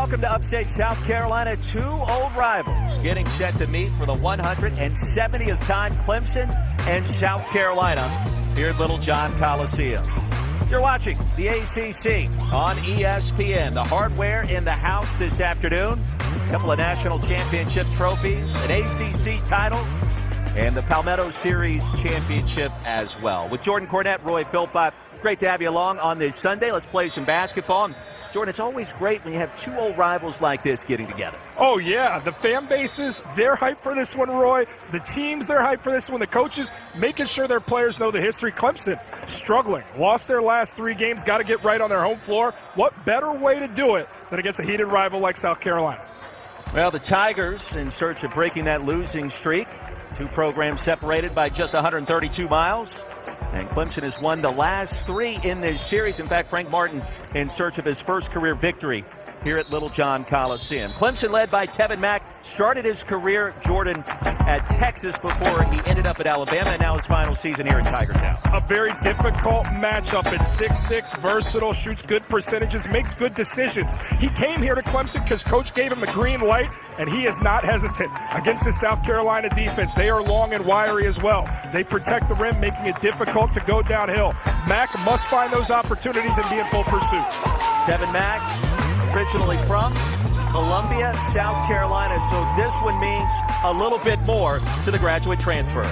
Welcome to upstate South Carolina. Two old rivals getting set to meet for the 170th time. Clemson and South Carolina here at Little John Coliseum. You're watching the ACC on ESPN. The hardware in the house this afternoon. A couple of national championship trophies, an ACC title, and the Palmetto Series championship as well. With Jordan Cornette, Roy Philpott, great to have you along on this Sunday. Let's play some basketball. And Jordan, it's always great when you have two old rivals like this getting together. Oh, yeah. The fan bases, they're hyped for this one, Roy. The teams, they're hyped for this one. The coaches, making sure their players know the history. Clemson, struggling. Lost their last 3 games. Got to get right on their home floor. What better way to do it than against a heated rival like South Carolina? Well, the Tigers, in search of breaking that losing streak. 2 programs separated by just 132 miles. And Clemson has won the last 3 in this series. In fact, Frank Martin in search of his first career victory here at Little John Coliseum. Clemson, led by Tevin Mack, started his career, Jordan, at Texas before he ended up at Alabama, and now his final season here in Tiger Town. A very difficult matchup at 6'6", versatile, shoots good percentages, makes good decisions. He came here to Clemson because Coach gave him the green light, and he is not hesitant against the South Carolina defense. They are long and wiry as well. They protect the rim, making it difficult to go downhill. Mack must find those opportunities and be in full pursuit. Tevin Mack, originally from Columbia, South Carolina, so this one means a little bit more to the graduate transfer.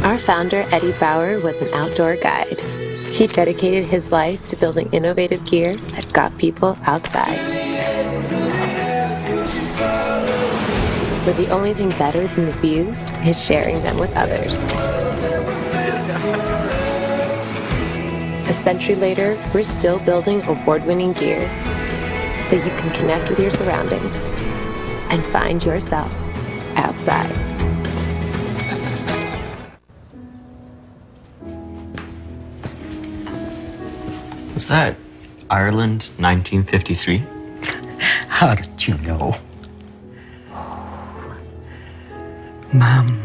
Our founder, Eddie Bauer, was an outdoor guide. He dedicated his life to building innovative gear that got people outside. But the only thing better than the views is sharing them with others. A century later, we're still building award-winning gear so you can connect with your surroundings and find yourself outside. What's that? Ireland, 1953? How did you know? Mom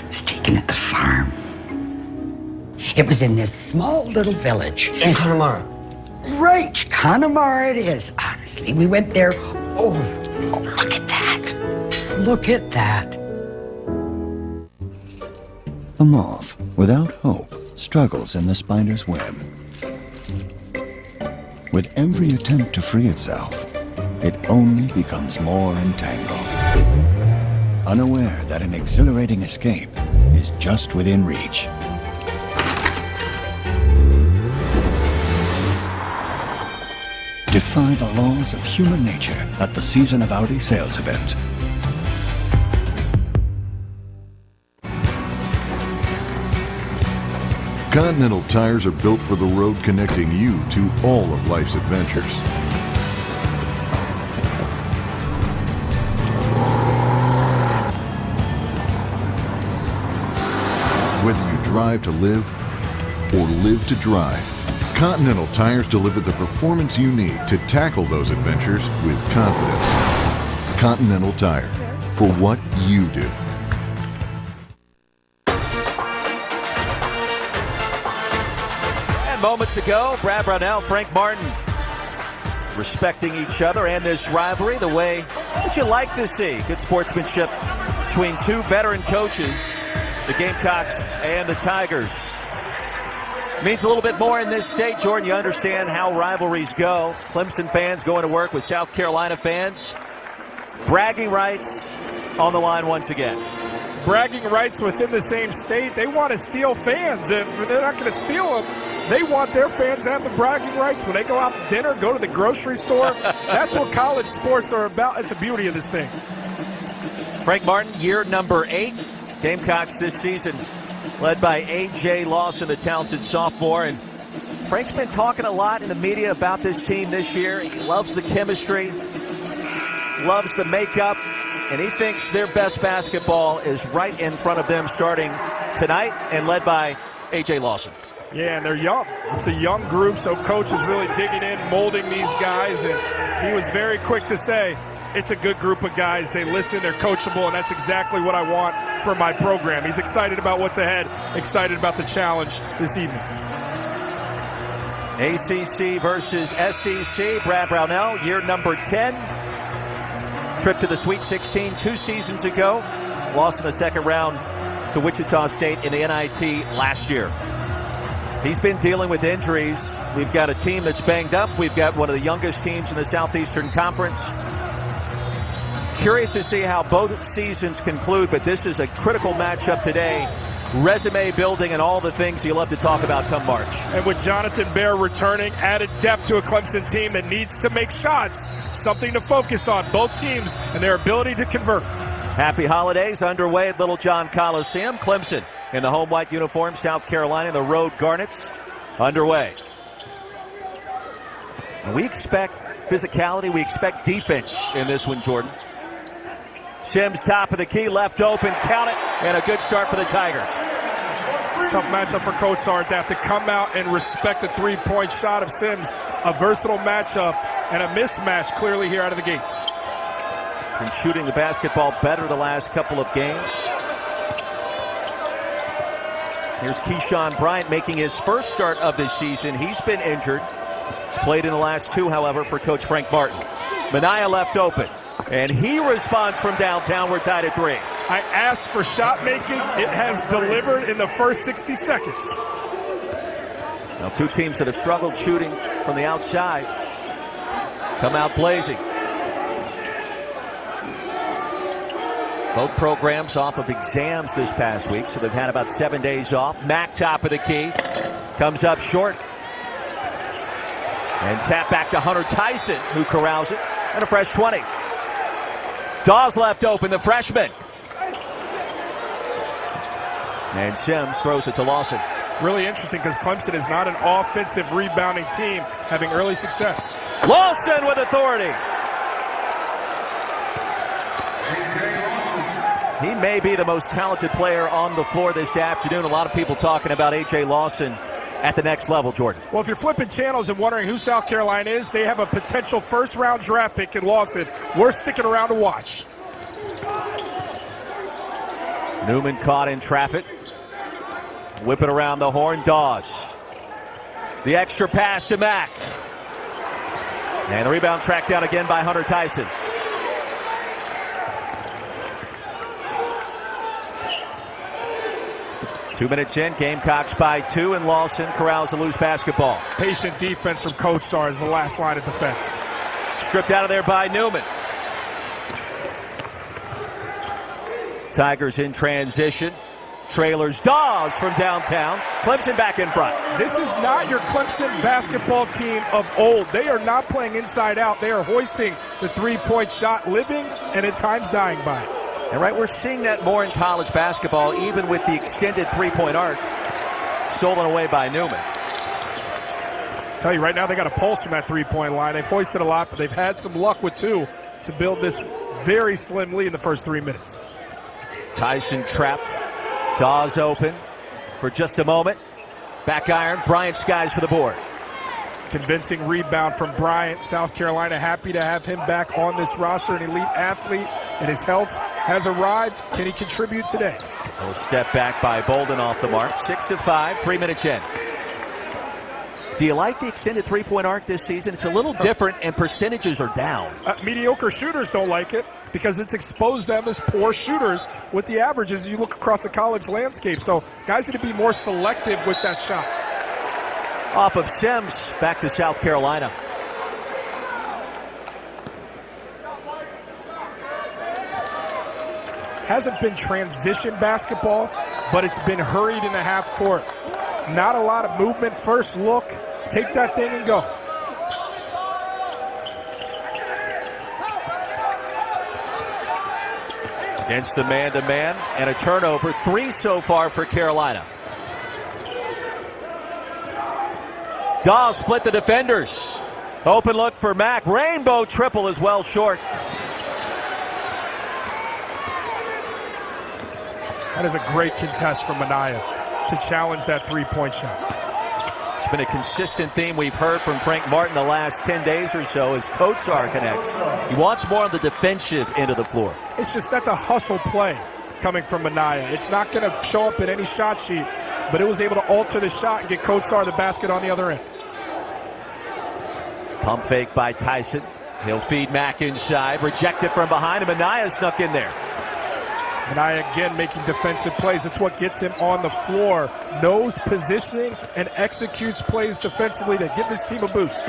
was taken at the farm. It was in this small little village. In Connemara. Right, Connemara it is. Honestly, we went there. Oh, look at that. Look at that. The moth, without hope, struggles in the spider's web. With every attempt to free itself, it only becomes more entangled. Unaware that an exhilarating escape is just within reach. Defy the laws of human nature at the Season of Audi sales event. Continental tires are built for the road, connecting you to all of life's adventures. Whether you drive to live or live to drive, Continental tires deliver the performance you need to tackle those adventures with confidence. Continental Tire, for what you do. Moments ago, Brad Brownell, Frank Martin respecting each other and this rivalry the way that you like to see. Good sportsmanship between 2 veteran coaches, the Gamecocks and the Tigers. Means a little bit more in this state, Jordan. You understand how rivalries go. Clemson fans going to work with South Carolina fans. Bragging rights on the line once again. Bragging rights within the same state. They want to steal fans, and they're not going to steal them. They want their fans to have the bragging rights when they go out to dinner, go to the grocery store. That's what college sports are about. It's the beauty of this thing. Frank Martin, year number 8. Gamecocks this season led by A.J. Lawson, the talented sophomore. And Frank's been talking a lot in the media about this team this year. He loves the chemistry, loves the makeup, and he thinks their best basketball is right in front of them starting tonight and led by A.J. Lawson. Yeah, and they're young. It's a young group, so Coach is really digging in, molding these guys, and he was very quick to say, it's a good group of guys. They listen, they're coachable, and that's exactly what I want for my program. He's excited about what's ahead, excited about the challenge this evening. ACC versus SEC. Brad Brownell, year number 10. Trip to the Sweet 16 2 seasons ago. Lost in the second round to Wichita State in the NIT last year. He's been dealing with injuries. We've got a team that's banged up. We've got one of the youngest teams in the Southeastern Conference. Curious to see how both seasons conclude, but this is a critical matchup today. Resume building and all the things you love to talk about come March. And with Jonathan Bear returning, added depth to a Clemson team that needs to make shots, something to focus on, both teams and their ability to convert. Happy holidays underway at Little John Coliseum. Clemson in the home white uniform, South Carolina, the road garnets underway. And we expect physicality, we expect defense in this one, Jordan. Sims top of the key, left open, count it, and a good start for the Tigers. It's a tough matchup for Coach Sark to have to come out and respect the three-point shot of Sims. A versatile matchup and a mismatch clearly here out of the gates. He's been shooting the basketball better the last couple of games. Here's Keyshawn Bryant making his first start of this season. He's been injured. He's played in the last two, however, for Coach Frank Martin. Minaya left open. And he responds from downtown. We're tied at 3. I asked for shot making. It has delivered in the first 60 seconds. Now, two teams that have struggled shooting from the outside come out blazing. Both programs off of exams this past week, so they've had about 7 days off. Mack top of the key. Comes up short. And tap back to Hunter Tyson, who corrals it. And a fresh 20. Dawes left open, the freshman. And Sims throws it to Lawson. Really interesting because Clemson is not an offensive rebounding team having early success. Lawson with authority. He may be the most talented player on the floor this afternoon. A lot of people talking about A.J. Lawson at the next level, Jordan. Well, if you're flipping channels and wondering who South Carolina is, they have a potential first-round draft pick in Lawson. We're sticking around to watch. Newman caught in traffic. Whipping around the horn, Dawes. The extra pass to Mack. And the rebound tracked down again by Hunter Tyson. Two minutes in, Gamecocks by 2, and Lawson corrals a loose basketball. Patient defense from Coach Sark is the last line of defense. Stripped out of there by Newman. Tigers in transition. Trailers Dawes from downtown. Clemson back in front. This is not your Clemson basketball team of old. They are not playing inside out. They are hoisting the three-point shot, living and at times dying by it. And right, we're seeing that more in college basketball, even with the extended three-point arc stolen away by Newman. I tell you right now, they got a pulse from that three-point line. They've hoisted a lot, but they've had some luck with 2 to build this very slim lead in the first 3 minutes. Tyson trapped. Dawes open for just a moment. Back iron. Bryant skies for the board. Convincing rebound from Bryant. South Carolina happy to have him back on this roster. An elite athlete, and his health has arrived. Can he contribute today? A little step back by Bolden off the mark. 6-5, 3 minutes in. Do you like the extended three-point arc this season? It's a little different, and percentages are down. Mediocre shooters don't like it because it's exposed them as poor shooters with the averages you look across the college landscape. So guys need to be more selective with that shot. Off of Sims, back to South Carolina. Hasn't been transition basketball, but it's been hurried in the half court. Not a lot of movement. First look, take that thing and go. Against the man-to-man, and a turnover. 3 so far for Carolina. Dawes split the defenders. Open look for Mack. Rainbow triple as well short. That is a great contest from Minaya to challenge that three-point shot. It's been a consistent theme we've heard from Frank Martin the last 10 days or so as Coach Sark connects. He wants more on the defensive end of the floor. It's just that's a hustle play coming from Minaya. It's not going to show up in any shot sheet, but it was able to alter the shot and get Coach Sark the basket on the other end. Pump fake by Tyson. He'll feed Mack inside. Rejected from behind him. Anaya snuck in there. Anaya again making defensive plays. It's what gets him on the floor. Knows positioning and executes plays defensively to give this team a boost.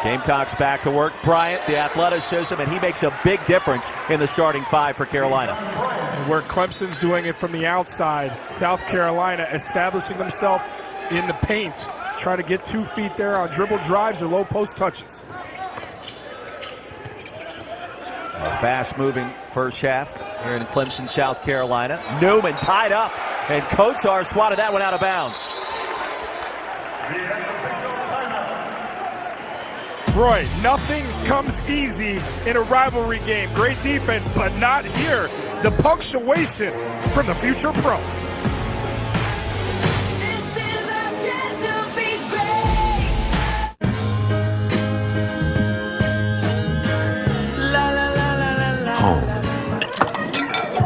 Gamecocks back to work. Bryant, the athleticism, and he makes a big difference in the starting five for Carolina. And where Clemson's doing it from the outside, South Carolina establishing themselves in the paint, trying to get 2 feet there on dribble drives or low post touches. A fast-moving first half here in Clemson, South Carolina. Newman tied up, and Kotsar swatted that one out of bounds. Roy, nothing comes easy in a rivalry game. Great defense, but not here. The punctuation from the future pro.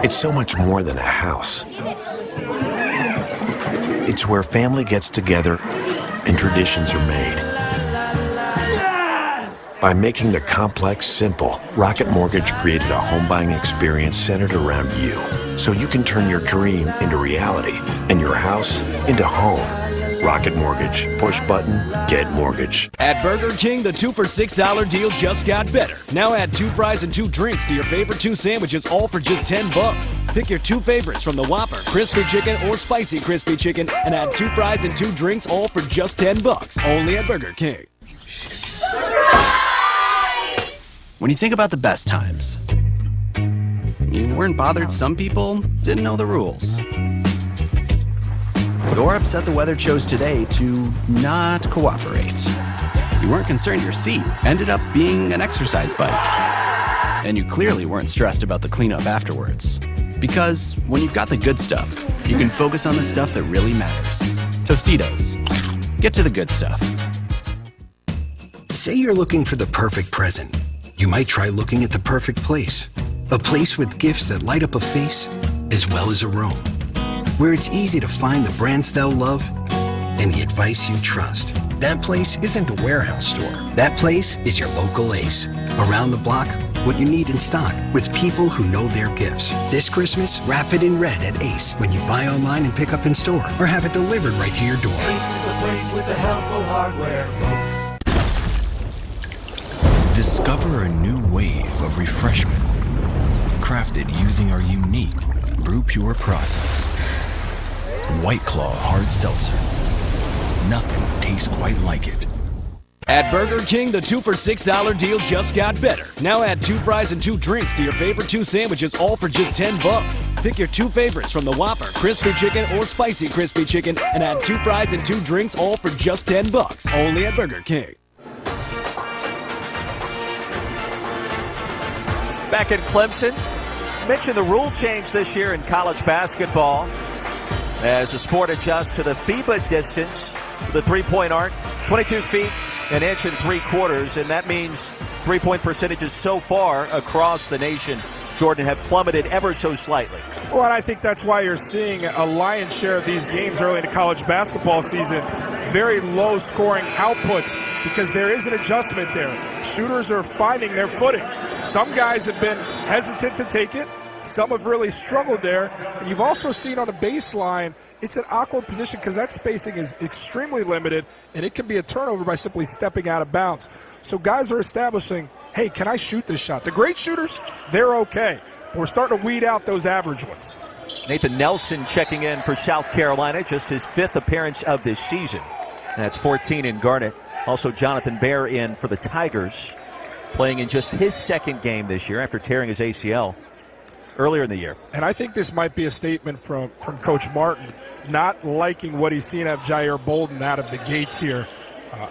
It's so much more than a house. It's where family gets together and traditions are made. By making the complex simple, Rocket Mortgage created a home buying experience centered around you, so you can turn your dream into reality and your house into home. Rocket Mortgage. Push button, get mortgage. At Burger King, the 2 for $6 deal just got better. Now add 2 fries and 2 drinks to your favorite 2 sandwiches, all for just $10. Pick your 2 favorites from the Whopper, Crispy Chicken, or Spicy Crispy Chicken, and add 2 fries and 2 drinks, all for just $10. Only at Burger King. When you think about the best times, you weren't bothered some people didn't know the rules. You're upset the weather chose today to not cooperate. You weren't concerned your seat ended up being an exercise bike. And you clearly weren't stressed about the cleanup afterwards. Because when you've got the good stuff, you can focus on the stuff that really matters. Tostitos. Get to the good stuff. Say you're looking for the perfect present. You might try looking at the perfect place. A place with gifts that light up a face as well as a room. Where it's easy to find the brands they'll love and the advice you trust. That place isn't a warehouse store. That place is your local Ace. Around the block, what you need in stock with people who know their gifts. This Christmas, wrap it in red at Ace when you buy online and pick up in store or have it delivered right to your door. Ace is the place with the helpful hardware, folks. Discover a new wave of refreshment, crafted using our unique Brew Pure process. White Claw Hard Seltzer. Nothing tastes quite like it. At Burger King, the 2 for $6 deal just got better. Now add 2 fries and 2 drinks to your favorite 2 sandwiches, all for just $10. Pick your 2 favorites from the Whopper, Crispy Chicken, or Spicy Crispy Chicken, and add 2 fries and 2 drinks, all for just $10. Only at Burger King. Back in Clemson, mentioned the rule change this year in college basketball as the sport adjusts to the FIBA distance, the three-point arc, 22 feet, an inch and 3/4, and that means three-point percentages so far across the nation, Jordan, have plummeted ever so slightly. Well, and I think that's why you're seeing a lion's share of these games early in the college basketball season. Very low scoring outputs because there is an adjustment there. Shooters are finding their footing. Some guys have been hesitant to take it. Some have really struggled there. And you've also seen on the baseline, it's an awkward position because that spacing is extremely limited, and it can be a turnover by simply stepping out of bounds. So guys are establishing, hey, can I shoot this shot? The great shooters, they're okay. But we're starting to weed out those average ones. Nathan Nelson checking in for South Carolina, just his 5th appearance of this season. And that's 14 in Garnet. Also Jonathan Baer in for the Tigers, playing in just his 2nd game this year after tearing his ACL earlier in the year. And I think this might be a statement from Coach Martin, not liking what he's seen of Jair Bolden out of the gates here.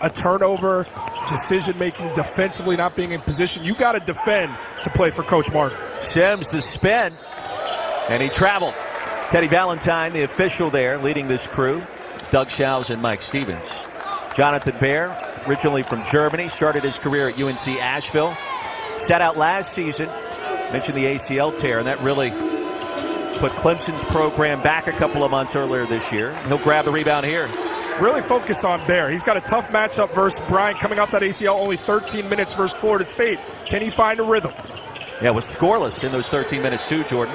A turnover, decision-making defensively, not being in position. You got to defend to play for Coach Martin. Sims, the spin, and he traveled. Teddy Valentine, the official there, leading this crew. Doug Schaus and Mike Stevens. Jonathan Baer, originally from Germany, started his career at UNC Asheville. Sat out last season. Mentioned the ACL tear, and that really put Clemson's program back a couple of months earlier this year. He'll grab the rebound here. Really focus on Bear. He's got a tough matchup versus Bryant coming off that ACL, only 13 minutes versus Florida State. Can he find a rhythm? Yeah, it was scoreless in those 13 minutes too, Jordan.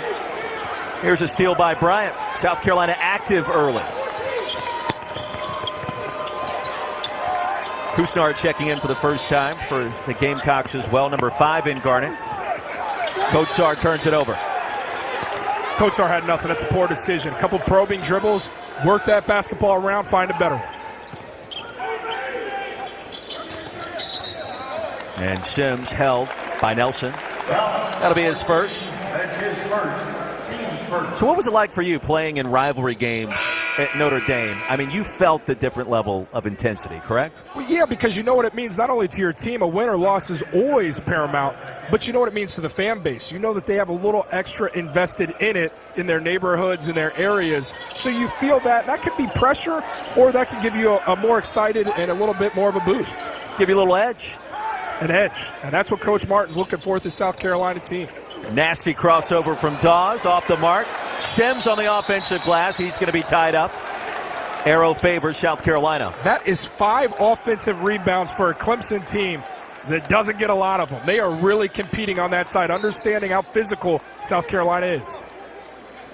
Here's a steal by Bryant. South Carolina active early. Kusnard checking in for the first time for the Gamecocks as well. Number 5 in Garnet. Kotsar turns it over. Kotsar had nothing. That's a poor decision. A couple probing dribbles. Work that basketball around. Find a better one. And Sims held by Nelson. That'll be his first. That's his first. Team's first. So what was it like for you playing in rivalry games at Notre Dame? I mean, you felt the different level of intensity, correct? Well, yeah, because you know what it means not only to your team. A win or loss is always paramount, but you know what it means to the fan base. You know that they have a little extra invested in it, in their neighborhoods, in their areas. So you feel that. That could be pressure, or that can give you a more excited and a little bit more of a boost. Give you a little edge. An edge. And that's what Coach Martin's looking for with the South Carolina team. Nasty crossover from Dawes off the mark. Sims on the offensive glass. He's going to be tied up. Arrow favors South Carolina. That is 5 offensive rebounds for a Clemson team that doesn't get a lot of them. They are really competing on that side, understanding how physical South Carolina is.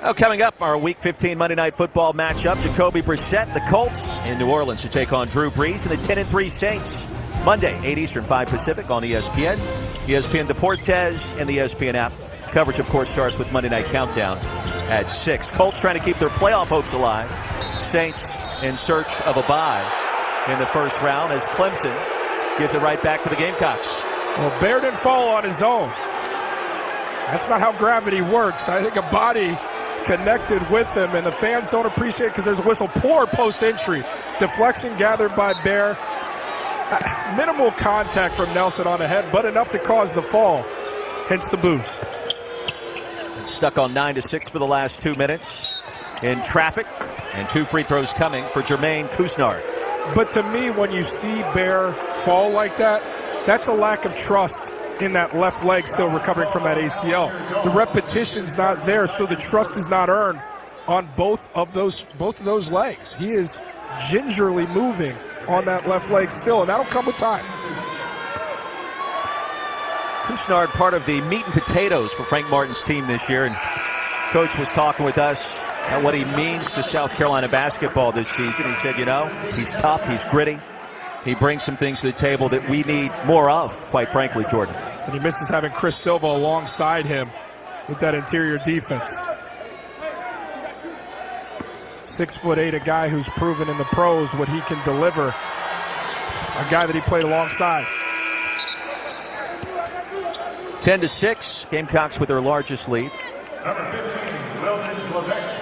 Well, coming up, our Week 15 Monday Night Football matchup. Jacoby Brissett, the Colts, in New Orleans to take on Drew Brees and the 10-3 Saints. Monday, 8 Eastern, 5 Pacific on ESPN. ESPN Deportes and the ESPN app. Coverage, of course, starts with Monday Night Countdown at 6. Colts trying to keep their playoff hopes alive. Saints in search of a bye in the first round as Clemson gives it right back to the Gamecocks. Well, Bear didn't fall on his own. That's not how gravity works. I think a body connected with him, and the fans don't appreciate it because there's a whistle. Poor post-entry. Deflection gathered by Bear. Minimal contact from Nelson on the head, but enough to cause the fall. Hence the boost. Stuck on 9-6 for the last 2 minutes in traffic, and 2 free throws coming for Jermaine Kusnard. But to me, when you see Bear fall like that, that's a lack of trust in that left leg still recovering from that ACL. The repetition's not there, so the trust is not earned on both of those legs. He is gingerly moving on that left leg still, and that'll come with time. Kusnard, part of the meat and potatoes for Frank Martin's team this year, and Coach was talking with us about what he means to South Carolina basketball this season. He said, you know, he's tough, he's gritty. He brings some things to the table that we need more of, quite frankly, Jordan. And he misses having Chris Silva alongside him with that interior defense. 6'8", a guy who's proven in the pros what he can deliver. A guy that he played alongside. 10-6, Gamecocks with their largest lead.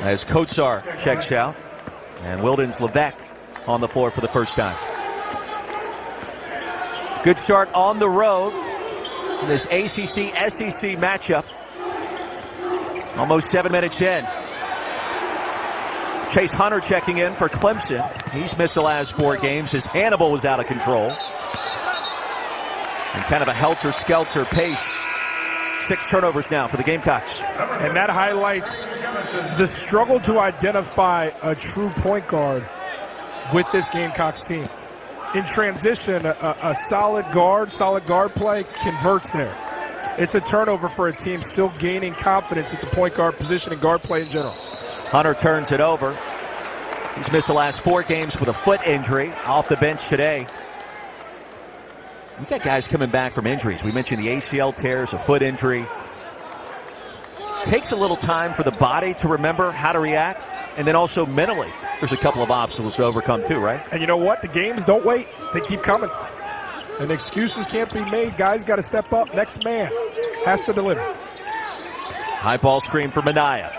As Kotsar checks out, and Wildens Levesque on the floor for the first time. Good start on the road in this ACC-SEC matchup. Almost 7 minutes in. Chase Hunter checking in for Clemson. He's missed the last 4 games. His Hannibal was out of control. And kind of a helter-skelter pace. 6 turnovers now for the Gamecocks. And that highlights the struggle to identify a true point guard with this Gamecocks team. In transition, a solid guard play converts there. It's a turnover for a team still gaining confidence at the point guard position and guard play in general. Hunter turns it over. He's missed the last 4 games with a foot injury. Off the bench today. We got guys coming back from injuries. We mentioned the ACL tears, a foot injury. Takes a little time for the body to remember how to react, and then also mentally, there's a couple of obstacles to overcome too, right? And you know what? The games don't wait. They keep coming. And excuses can't be made. Guys got to step up. Next man has to deliver. High ball screen for Minaya.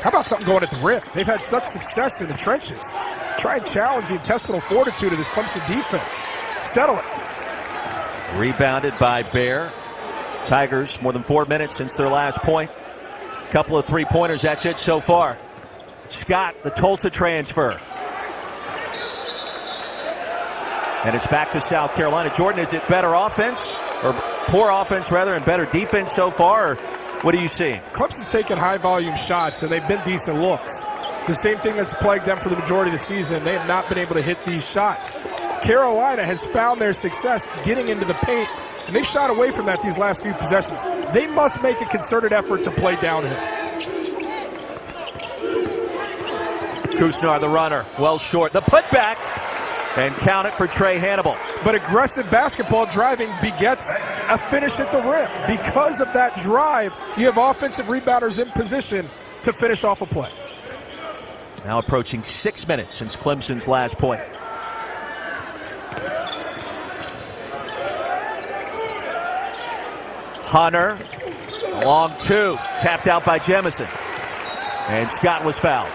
How about something going at the rim? They've had such success in the trenches. Try and challenge the intestinal fortitude of this Clemson defense. Settle it. Rebounded by Bear. Tigers, more than 4 minutes since their last point. Couple of 3-pointers, that's it so far. Scott, the Tulsa transfer. And it's back to South Carolina. Jordan, is it better offense, or poor offense rather, and better defense so far, or what are you seeing? Clemson's taking high-volume shots, and they've been decent looks. The same thing that's plagued them for the majority of the season. They have not been able to hit these shots. Carolina has found their success getting into the paint, and they've shot away from that these last few possessions. They must make a concerted effort to play downhill. Kusnar, the runner, well short. The putback, and count it for Trey Hannibal. But aggressive basketball driving begets a finish at the rim. Because of that drive, you have offensive rebounders in position to finish off a play. Now approaching 6 minutes since Clemson's last point. Hunter, long two, tapped out by Jemison. And Scott was fouled.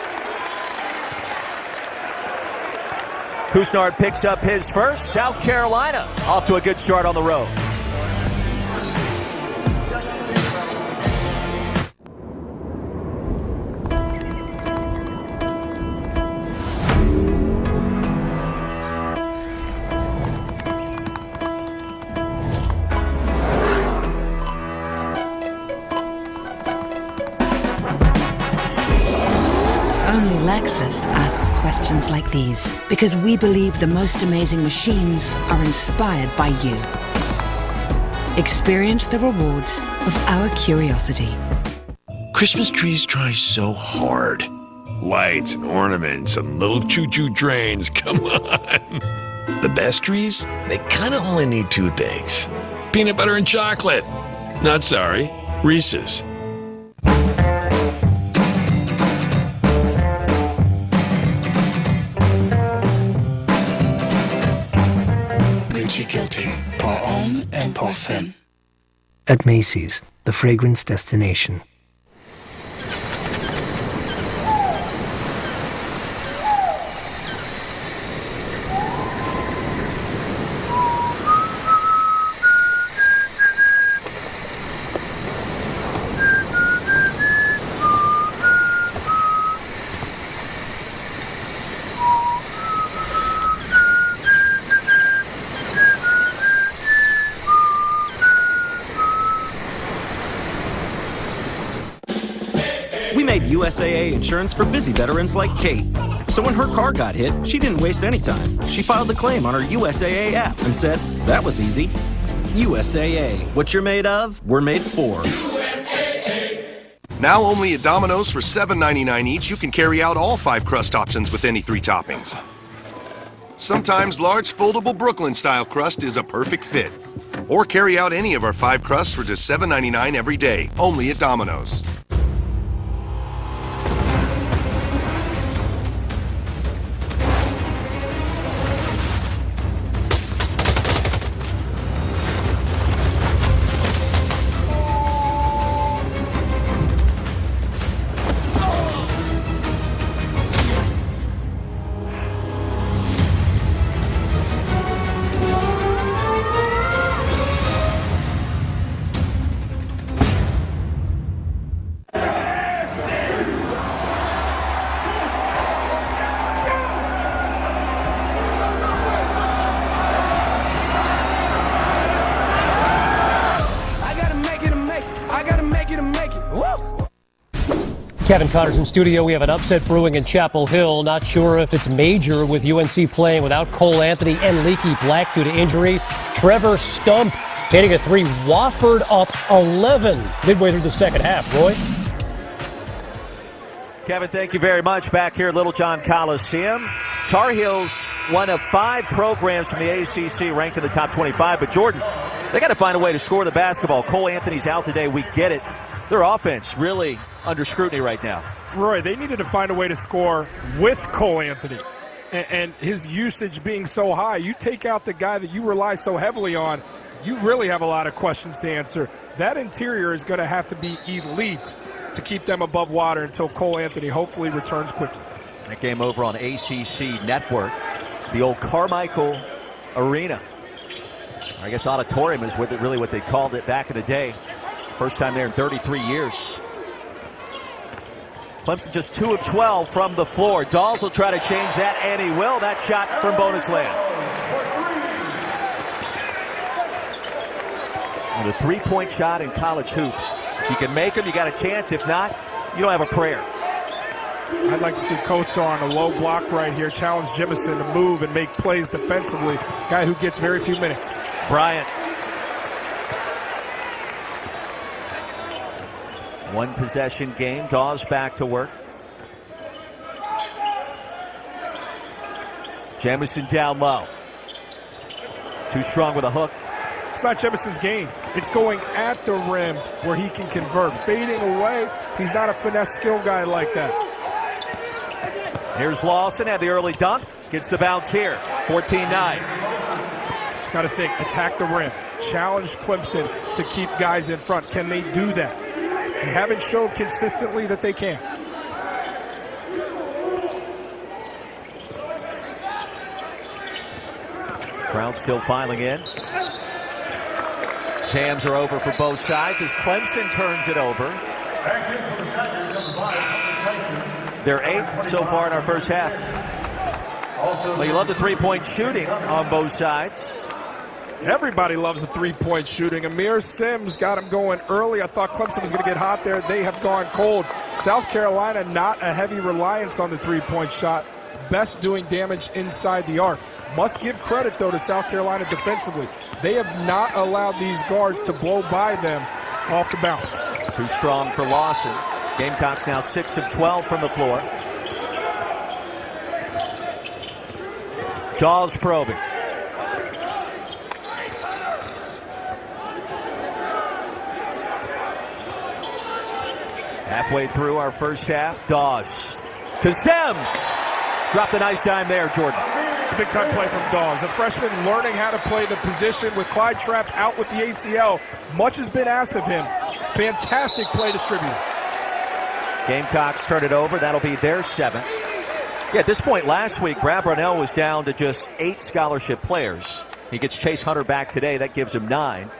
Kusnar picks up his first. South Carolina off to a good start on the road. Only Lexus asks questions like these because we believe the most amazing machines are inspired by you. Experience the rewards of our curiosity. Christmas trees try so hard. Lights and ornaments and little choo-choo trains, come on. The best trees, they kind of only need two things. Peanut butter and chocolate. Not sorry, Reese's. Guilty, pour homme and pour femme. At Macy's, the fragrance destination. We made USAA insurance for busy veterans like Kate. So when her car got hit, she didn't waste any time. She filed the claim on her USAA app and said, that was easy. USAA. What you're made of, we're made for. Now only at Domino's for $7.99 each, you can carry out all 5 crust options with any 3 toppings. Sometimes large foldable Brooklyn-style crust is a perfect fit. Or carry out any of our 5 crusts for just $7.99 every day, only at Domino's. Kevin Connors in studio. We have an upset brewing in Chapel Hill. Not sure if it's major with UNC playing without Cole Anthony and Leaky Black due to injury. Trevor Stump hitting a 3. Wofford up 11 midway through the second half. Roy? Kevin, thank you very much. Back here at Little John Coliseum. Tar Heels, one of 5 programs from the ACC ranked in the top 25. But Jordan, they got to find a way to score the basketball. Cole Anthony's out today. We get it. Their offense really under scrutiny right now. Roy, they needed to find a way to score with Cole Anthony. And his usage being so high, you take out the guy that you rely so heavily on, you really have a lot of questions to answer. That interior is going to have to be elite to keep them above water until Cole Anthony hopefully returns quickly. That game over on ACC Network, the old Carmichael Arena. I guess auditorium is really what they called it back in the day. First time there in 33 years. Clemson just 2 of 12 from the floor. Dawes will try to change that, and he will. That shot from bonus land. And a 3-point shot in college hoops. If you can make them, you got a chance. If not, you don't have a prayer. I'd like to see Coates on a low block right here, challenge Jemison to move and make plays defensively. Guy who gets very few minutes. Bryant. One possession game. Dawes back to work. Jamison down low. Too strong with a hook. It's not Jemison's game. It's going at the rim where he can convert. Fading away, he's not a finesse skill guy like that. Here's Lawson at the early dunk. Gets the bounce here. 14-9. Just got to think, attack the rim. Challenge Clemson to keep guys in front. Can they do that? They haven't showed consistently that they can. Crowd still filing in. Hands are over for both sides as Clemson turns it over. They're 8th so far in our first half. Well, you love the three-point shooting on both sides. Everybody loves the three-point shooting. Amir Sims got him going early. I thought Clemson was going to get hot there. They have gone cold. South Carolina, not a heavy reliance on the three-point shot. Best doing damage inside the arc. Must give credit, though, to South Carolina defensively. They have not allowed these guards to blow by them off the bounce. Too strong for Lawson. Gamecocks now 6 of 12 from the floor. Dawes probing. Halfway through our first half, Dawes to Sims. Dropped a nice dime there, Jordan. It's a big-time play from Dawes. A freshman learning how to play the position with Clyde Trapp out with the ACL. Much has been asked of him. Fantastic play distributor. Gamecocks turn it over. That'll be their 7th. Yeah, at this point last week, Brad Brownell was down to just 8 scholarship players. He gets Chase Hunter back today. That gives him 9.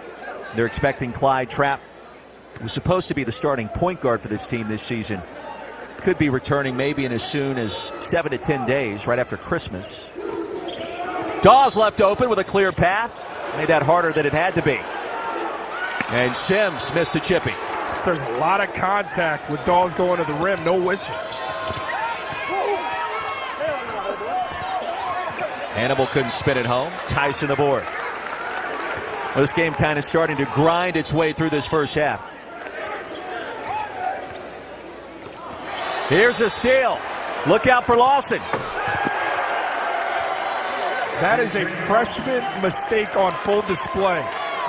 They're expecting Clyde Trapp, who's supposed to be the starting point guard for this team this season, could be returning maybe in as soon as 7 to 10 days, right after Christmas. Dawes left open with a clear path. Made that harder than it had to be. And Sims missed the chippy. There's a lot of contact with Dawes going to the rim. No whistle. Hannibal couldn't spin it home. Tyson the board. Well, this game kind of starting to grind its way through this first half. Here's a steal. Look out for Lawson. That is a freshman mistake on full display.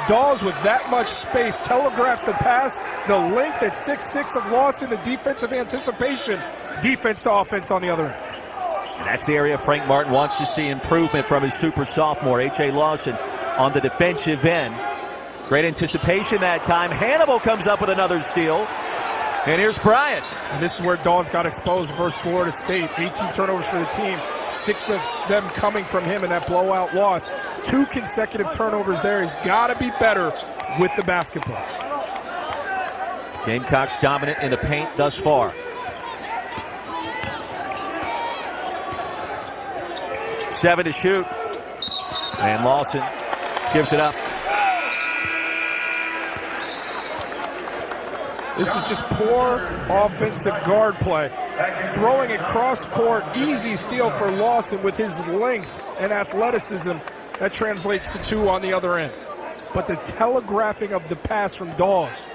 Dawes with that much space telegraphs the pass, the length at 6'6" of Lawson, the defensive anticipation, defense to offense on the other end. And that's the area Frank Martin wants to see improvement from his super sophomore, H.A. Lawson, on the defensive end. Great anticipation that time. Hannibal comes up with another steal. And here's Bryant. And this is where Dawes got exposed versus Florida State. 18 turnovers for the team, 6 of them coming from him in that blowout loss. 2 consecutive turnovers there. He's got to be better with the basketball. Gamecocks dominant in the paint thus far. Seven to shoot. And Lawson gives it up. This is just poor offensive guard play. Throwing it cross court, easy steal for Lawson with his length and athleticism. That translates to 2 on the other end. But the telegraphing of the pass from Dawes.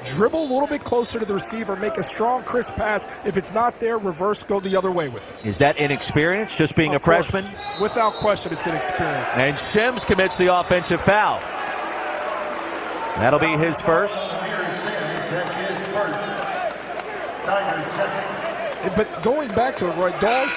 Dribble a little bit closer to the receiver, make a strong, crisp pass. If it's not there, reverse, go the other way with it. Is that inexperience, just being a freshman? Without question, it's inexperience. And Sims commits the offensive foul. That'll be his first. But going back to it, Roy, Dawes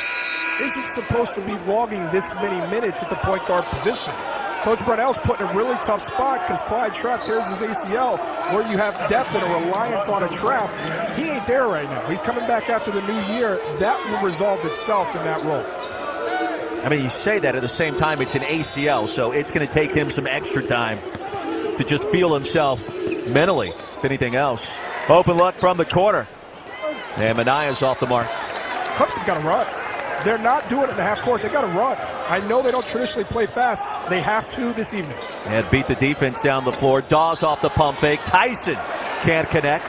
isn't supposed to be logging this many minutes at the point guard position. Coach Brownell's put in a really tough spot because Clyde Trapp tears his ACL, where you have depth and a reliance on a Trapp. He ain't there right now. He's coming back after the new year. That will resolve itself in that role. I mean, you say that at the same time, it's an ACL, so it's going to take him some extra time to just feel himself mentally, if anything else. Open look from the corner. And Manaya's off the mark. Clemson's got to run. They're not doing it in the half court. They got to run. I know they don't traditionally play fast. They have to this evening. And beat the defense down the floor. Dawes off the pump fake. Tyson can't connect.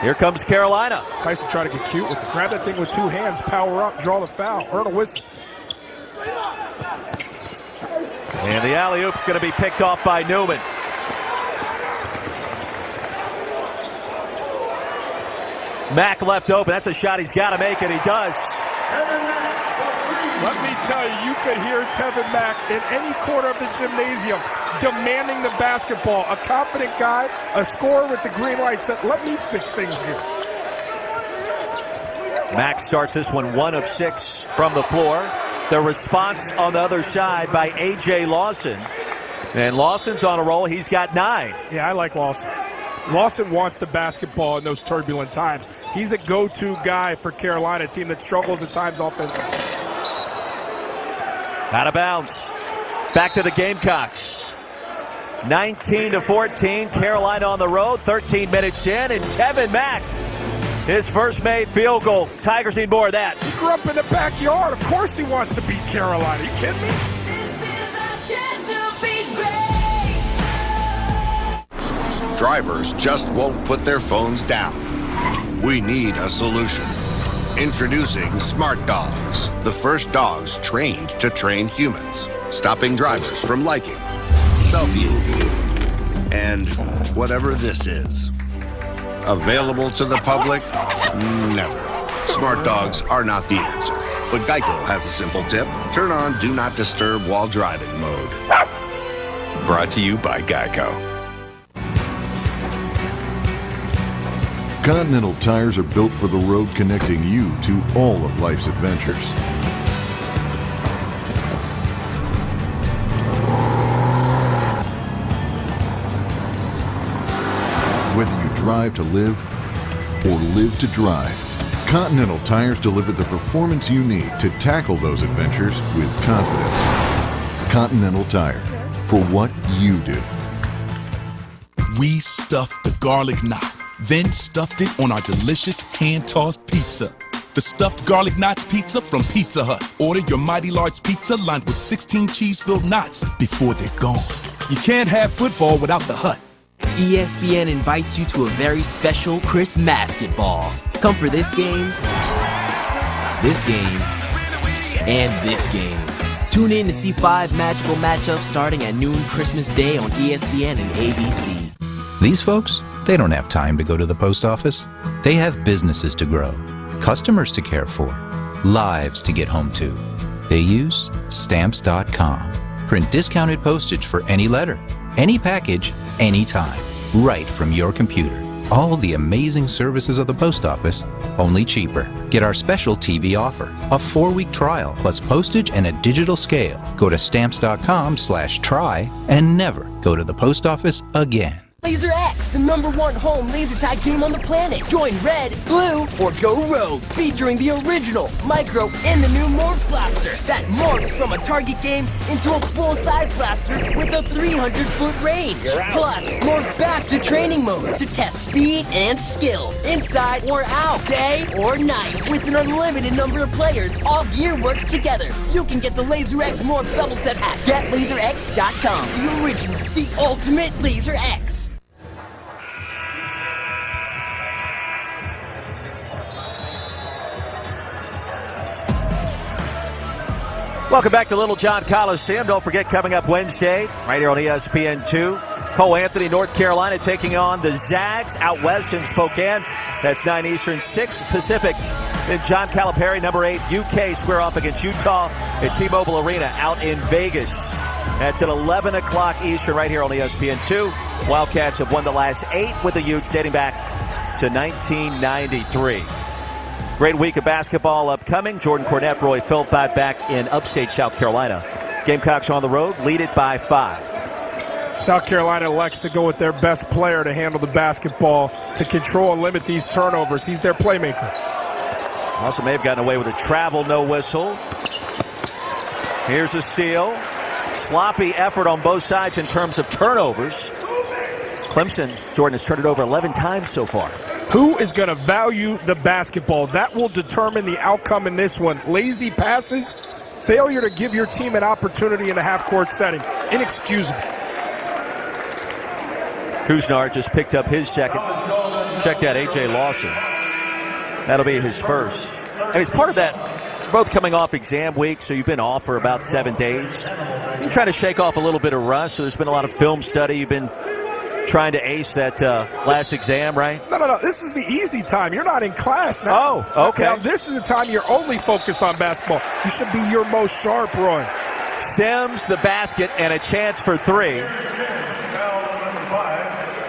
Here comes Carolina. Tyson tried to get cute with it. Grab that thing with two hands, power up, draw the foul, earn a whistle. And the alley-oop's going to be picked off by Newman. Mack left open. That's a shot he's got to make, and he does. Let me tell you, you could hear Tevin Mack in any corner of the gymnasium demanding the basketball. A confident guy, a scorer with the green light said, let me fix things here. Mack starts this one 1 of 6 from the floor. The response on the other side by A.J. Lawson. And Lawson's on a roll. He's got 9. Yeah, I like Lawson. Lawson wants the basketball in those turbulent times. He's a go-to guy for Carolina, a team that struggles at times offensively. Out of bounds. Back to the Gamecocks. 19-14. Carolina on the road. 13 minutes in, and Tevin Mack, his first made field goal. Tigers need more of that. He grew up in the backyard. Of course he wants to beat Carolina. Are you kidding me? Drivers just won't put their phones down. We need a solution. Introducing Smart Dogs, the first dogs trained to train humans, stopping drivers from liking, selfie, and whatever this is. Available to the public? Never. Smart Dogs are not the answer. But Geico has a simple tip. Turn on Do Not Disturb While Driving mode. Brought to you by Geico. Continental tires are built for the road, connecting you to all of life's adventures. Whether you drive to live or live to drive, Continental tires deliver the performance you need to tackle those adventures with confidence. Continental Tire, for what you do. We stuffed the garlic knot, then stuffed it on our delicious hand-tossed pizza. The stuffed garlic knots pizza from Pizza Hut. Order your mighty large pizza lined with 16 cheese-filled knots before they're gone. You can't have football without the Hut. ESPN invites you to a very special Christmas basketball. Come for this game, and this game. Tune in to see 5 magical matchups starting at noon Christmas Day on ESPN and ABC. These folks, they don't have time to go to the post office. They have businesses to grow, customers to care for, lives to get home to. They use Stamps.com. Print discounted postage for any letter, any package, anytime, right from your computer. All the amazing services of the post office, only cheaper. Get our special TV offer, a 4-week trial plus postage and a digital scale. Go to Stamps.com/try and never go to the post office again. Laser X, the #1 home laser tag game on the planet. Join Red, Blue, or go Rogue. Featuring the original, Micro, and the new Morph Blaster that morphs from a target game into a full-size blaster with a 300-foot range. Plus, morph back to training mode to test speed and skill, inside or out, day or night. With an unlimited number of players, all gear works together. You can get the Laser X Morph Double Set at GetLaserX.com. The original, the ultimate Laser X. Welcome back to Little John Coliseum. Don't forget, coming up Wednesday, right here on ESPN2, Cole Anthony, North Carolina, taking on the Zags out west in Spokane. That's 9 Eastern, 6 Pacific. Then John Calipari, #8, UK, square off against Utah at T-Mobile Arena out in Vegas. That's at 11 o'clock Eastern right here on ESPN2. Wildcats have won the last 8 with the Utes dating back to 1993. Great week of basketball upcoming. Jordan Cornette, Roy Philpott back in upstate South Carolina. Gamecocks on the road, lead it by 5. South Carolina elects to go with their best player to handle the basketball, to control and limit these turnovers. He's their playmaker. Also may have gotten away with a travel no whistle. Here's a steal. Sloppy effort on both sides in terms of turnovers. Clemson, Jordan, has turned it over 11 times so far. Who is going to value the basketball? That will determine the outcome in this one. Lazy passes, failure to give your team an opportunity in a half-court setting. Inexcusable. Kuznar just picked up his second. Check that, A.J. Lawson. That'll be his first. And it's part of that, both coming off exam week, so you've been off for about 7 days. You're trying to shake off a little bit of rust, so there's been a lot of film study. You've been trying to ace that last exam, right? No. This is the easy time. You're not in class now. Oh, okay. Now, this is the time you're only focused on basketball. You should be your most sharp, Roy. Sims, the basket, and a chance for 3.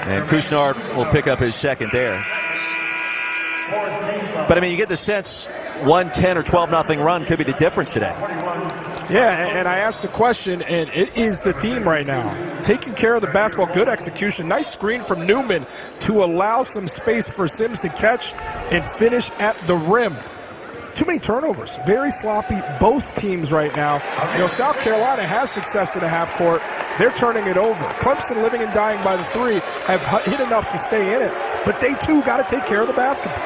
And Couisnard will pick up his second there. But, I mean, you get the sense 1-10 or 12-0 run could be the difference today. Yeah, and I asked the question, and it is the theme right now. Taking care of the basketball, good execution. Nice screen from Newman to allow some space for Sims to catch and finish at the rim. Too many turnovers. Very sloppy, both teams right now. You know, South Carolina has success in the half court. They're turning it over. Clemson, living and dying by the 3, have hit enough to stay in it. But they, too, got to take care of the basketball.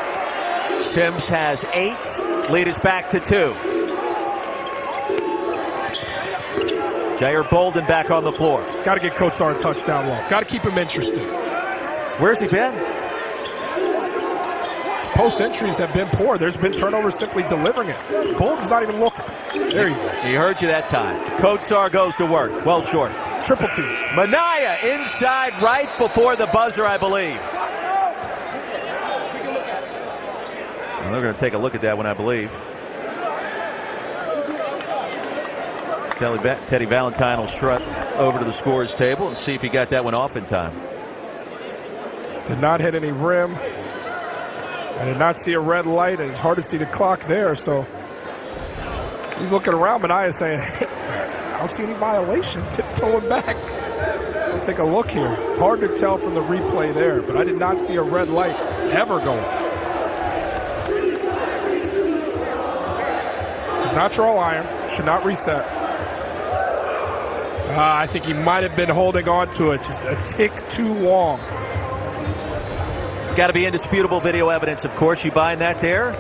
Sims has 8. Lead is back to 2. Jair Bolden back on the floor. Got to get Coach Sarr a touchdown low. Got to keep him interested. Where's he been? Post entries have been poor. There's been turnovers simply delivering it. Bolden's not even looking. There you go. He heard you that time. Coach Sarr goes to work. Well short. Triple team. Minaya inside right before the buzzer, I believe. Well, they're going to take a look at that one, I believe. Teddy Valentine will strut over to the scorer's table and see if he got that one off in time. Did not hit any rim. I did not see a red light, and it's hard to see the clock there, so he's looking around, Minaya saying, hey, I don't see any violation, tiptoeing back. I'll take a look here. Hard to tell from the replay there, but I did not see a red light ever going. Does not draw iron, should not reset. I think he might have been holding on to it just a tick too long. It's got to be indisputable video evidence, of course. You buying that there?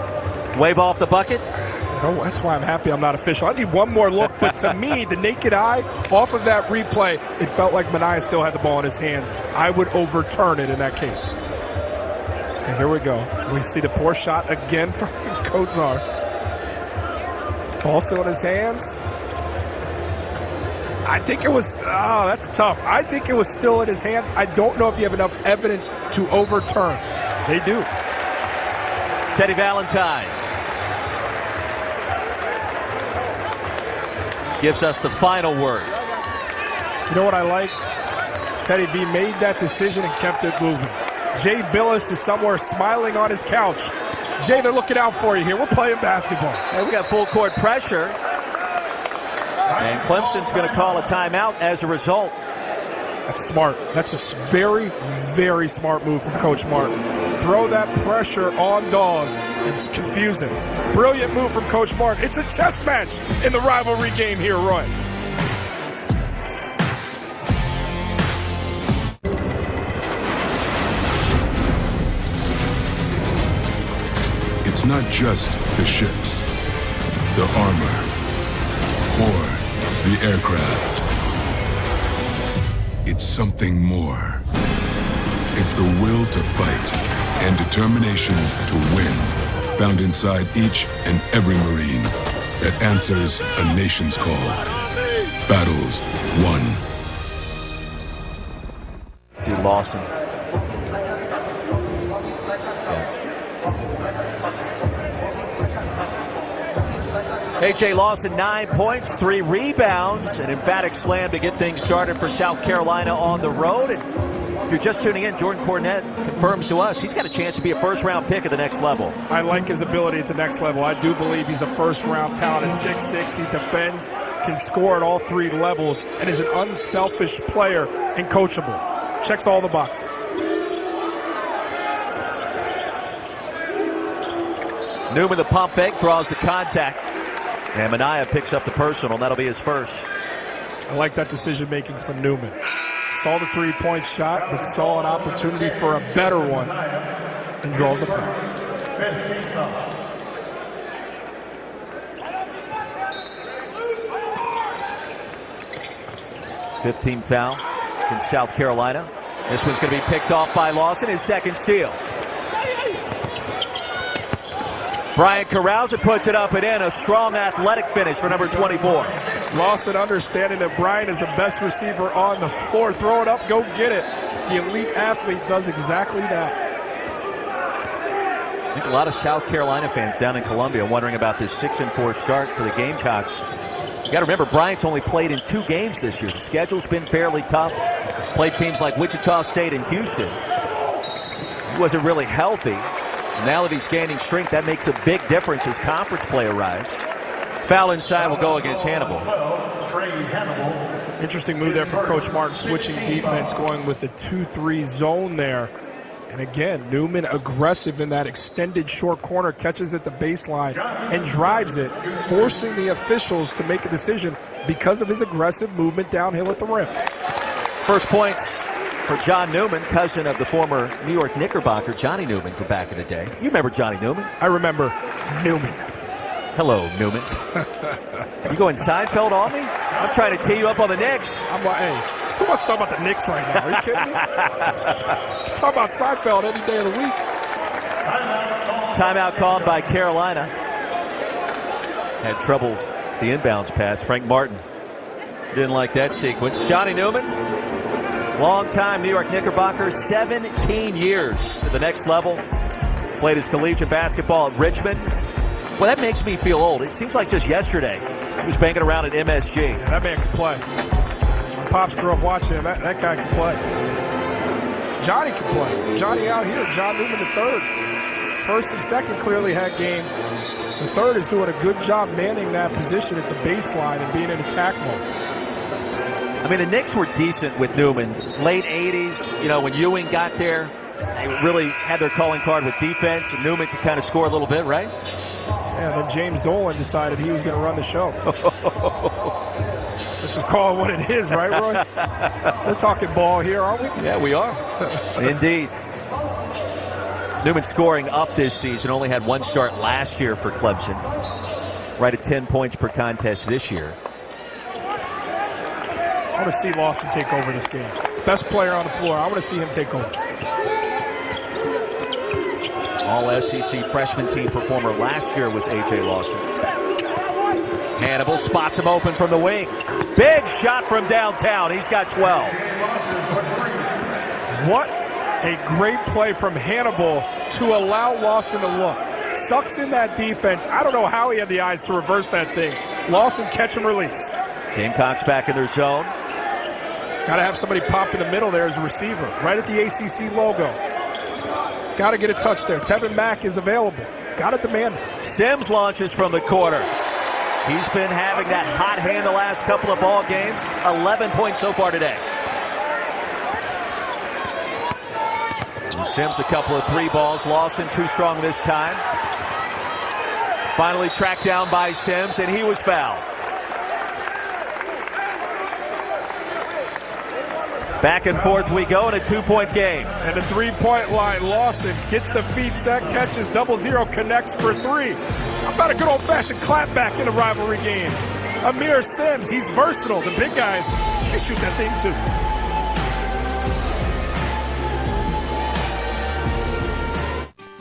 Wave off the bucket? Oh, that's why I'm happy I'm not official. I need one more look, but to me, the naked eye, off of that replay, it felt like Minaya still had the ball in his hands. I would overturn it in that case. And here we go. We see the poor shot again from Coach Sarr. Ball still in his hands. I think it was, that's tough. I think it was still in his hands. I don't know if you have enough evidence to overturn. They do. Teddy Valentine gives us the final word. You know what I like? Teddy V made that decision and kept it moving. Jay Billis is somewhere smiling on his couch. Jay, they're looking out for you here. We're playing basketball. Hey, we got full court pressure. And Clemson's going to call a timeout as a result. That's smart. That's a very, very smart move from Coach Martin. Throw that pressure on Dawes. It's confusing. Brilliant move from Coach Martin. It's a chess match in the rivalry game here, Roy. It's not just the ships, the armor, or the aircraft. It's something more. It's the will to fight and determination to win, found inside each and every Marine that answers a nation's call. Battles won. See Lawson. A.J. Lawson, 9 points, 3 rebounds, an emphatic slam to get things started for South Carolina on the road. And if you're just tuning in, Jordan Cornette confirms to us he's got a chance to be a first-round pick at the next level. I like his ability at the next level. I do believe he's a first-round talent at 6'6". He defends, can score at all 3 levels, and is an unselfish player and coachable. Checks all the boxes. Newman, the pump fake, draws the contact. And Minaya picks up the personal, and that'll be his first. I like that decision-making from Newman. Saw the 3-point shot, but saw an opportunity for a better one, and draws the foul. 15th foul in South Carolina. This one's going to be picked off by Lawson, his second steal. Brian Carouser puts it up and in. A strong athletic finish for number 24. Lawson understanding that Brian is the best receiver on the floor. Throw it up, go get it. The elite athlete does exactly that. I think a lot of South Carolina fans down in Columbia wondering about this 6-4 start for the Gamecocks. You got to remember, Bryant's only played in 2 games this year. The schedule's been fairly tough. Played teams like Wichita State and Houston. He wasn't really healthy. Now that he's gaining strength, that makes a big difference as conference play arrives. Foul inside will go against Hannibal. Interesting move there from Coach Martin, switching defense, going with the 2-3 zone there. And again, Newman aggressive in that extended short corner, catches at the baseline and drives it, forcing the officials to make a decision because of his aggressive movement downhill at the rim. First points for John Newman, cousin of the former New York Knickerbocker, Johnny Newman from back in the day. You remember Johnny Newman? I remember Newman. Hello, Newman. You going Seinfeld on me? I'm trying to tee you up on the Knicks. I'm like, hey, who wants to talk about the Knicks right now? Are you kidding me? Talk about Seinfeld any day of the week. Timeout called by Carolina. Had trouble the inbounds pass. Frank Martin didn't like that sequence. Johnny Newman, long-time New York Knickerbocker, 17 years to the next level. Played his collegiate basketball at Richmond. Well, that makes me feel old. It seems like just yesterday he was banging around at MSG. Yeah, that man can play. My pops grew up watching him. That guy can play. Johnny can play. Johnny out here. John Newman the third. First and second clearly had game. The third is doing a good job manning that position at the baseline and being in attack mode. I mean, the Knicks were decent with Newman. Late 80s, when Ewing got there, they really had their calling card with defense, and Newman could kind of score a little bit, right? Yeah, then James Dolan decided he was going to run the show. Let's just call it what it is, right, Roy? We're talking ball here, aren't we? Yeah, we are. Indeed. Newman scoring up this season, only had 1 start last year for Clemson. Right at 10 points per contest this year. I want to see Lawson take over this game. Best player on the floor. I want to see him take over. All SEC freshman team performer last year was A.J. Lawson. Hannibal spots him open from the wing. Big shot from downtown. He's got 12. What a great play from Hannibal to allow Lawson to look. Sucks in that defense. I don't know how he had the eyes to reverse that thing. Lawson catch and release. Gamecocks back in their zone. Got to have somebody pop in the middle there as a receiver, right at the ACC logo. Got to get a touch there. Tevin Mack is available. Got to demand it. Sims launches from the corner. He's been having that hot hand the last couple of ball games. 11 points so far today. And Sims a couple of 3 balls. Lawson too strong this time. Finally tracked down by Sims, and he was fouled. Back and forth we go in a 2-point game. And a 3-point line. Lawson gets the feet set, catches 0-0, connects for 3. How about a good old-fashioned clapback in a rivalry game? Amir Sims, he's versatile. The big guys, they shoot that thing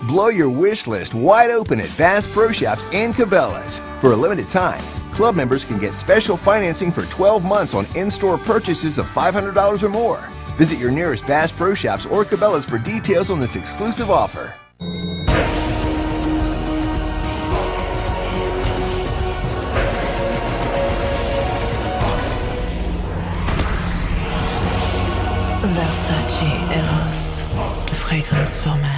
too. Blow your wish list wide open at Bass Pro Shops and Cabela's. For a limited time, club members can get special financing for 12 months on in-store purchases of $500 or more. Visit your nearest Bass Pro Shops or Cabela's for details on this exclusive offer. Versace Eros, fragrance for men.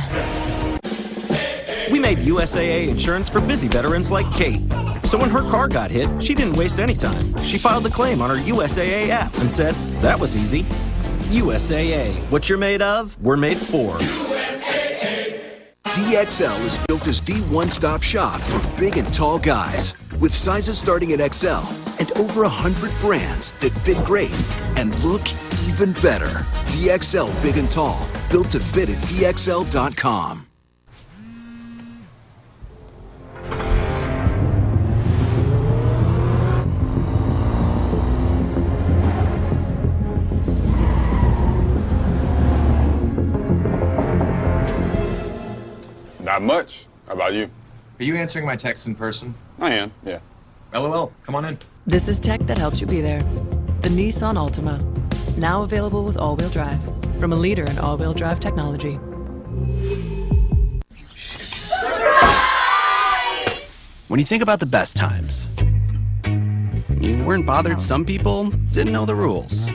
We made USAA insurance for busy veterans like Kate. So when her car got hit, she didn't waste any time. She filed the claim on her USAA app and said, that was easy. USAA. What you're made of, we're made for. DXL is built as the one-stop shop for big and tall guys. With sizes starting at XL and over 100 brands that fit great and look even better. DXL Big and Tall. Built to fit at DXL.com. Not much. How about you? Are you answering my text in person? I am, yeah. LOL, come on in. This is tech that helps you be there. The Nissan Altima. Now available with all-wheel drive. From a leader in all-wheel drive technology. When you think about the best times, you weren't bothered some people didn't know the rules.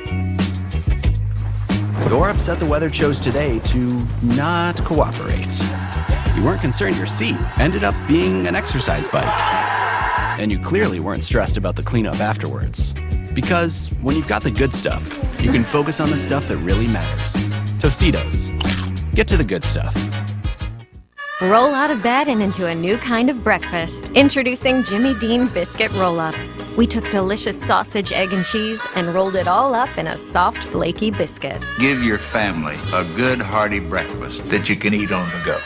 You're upset the weather chose today to not cooperate. You weren't concerned your seat ended up being an exercise bike. And you clearly weren't stressed about the cleanup afterwards. Because when you've got the good stuff, you can focus on the stuff that really matters. Tostitos. Get to the good stuff. Roll out of bed and into a new kind of breakfast. Introducing Jimmy Dean Biscuit Roll-Ups. We took delicious sausage, egg, and cheese and rolled it all up in a soft, flaky biscuit. Give your family a good, hearty breakfast that you can eat on the go.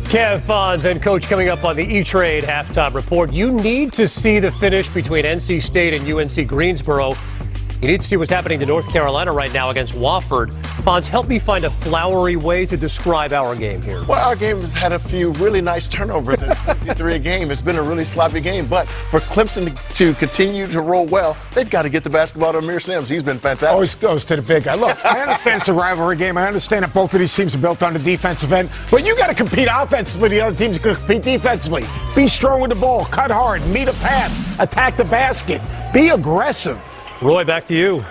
Kev Fonz and Coach coming up on the E-Trade halftime report. You need to see the finish between NC State and UNC Greensboro. You need to see what's happening to North Carolina right now against Wofford. Fonz, help me find a flowery way to describe our game here. Well, our game has had a few really nice turnovers. It's 53 a game. It's been a really sloppy game. But for Clemson to continue to roll well, they've got to get the basketball to Amir Sims. He's been fantastic. Always goes to the big guy. Look, I understand it's a rivalry game. I understand that both of these teams are built on the defensive end. But you got to compete offensively. The other team's going to compete defensively. Be strong with the ball. Cut hard. Meet a pass. Attack the basket. Be aggressive. Roy, back to you.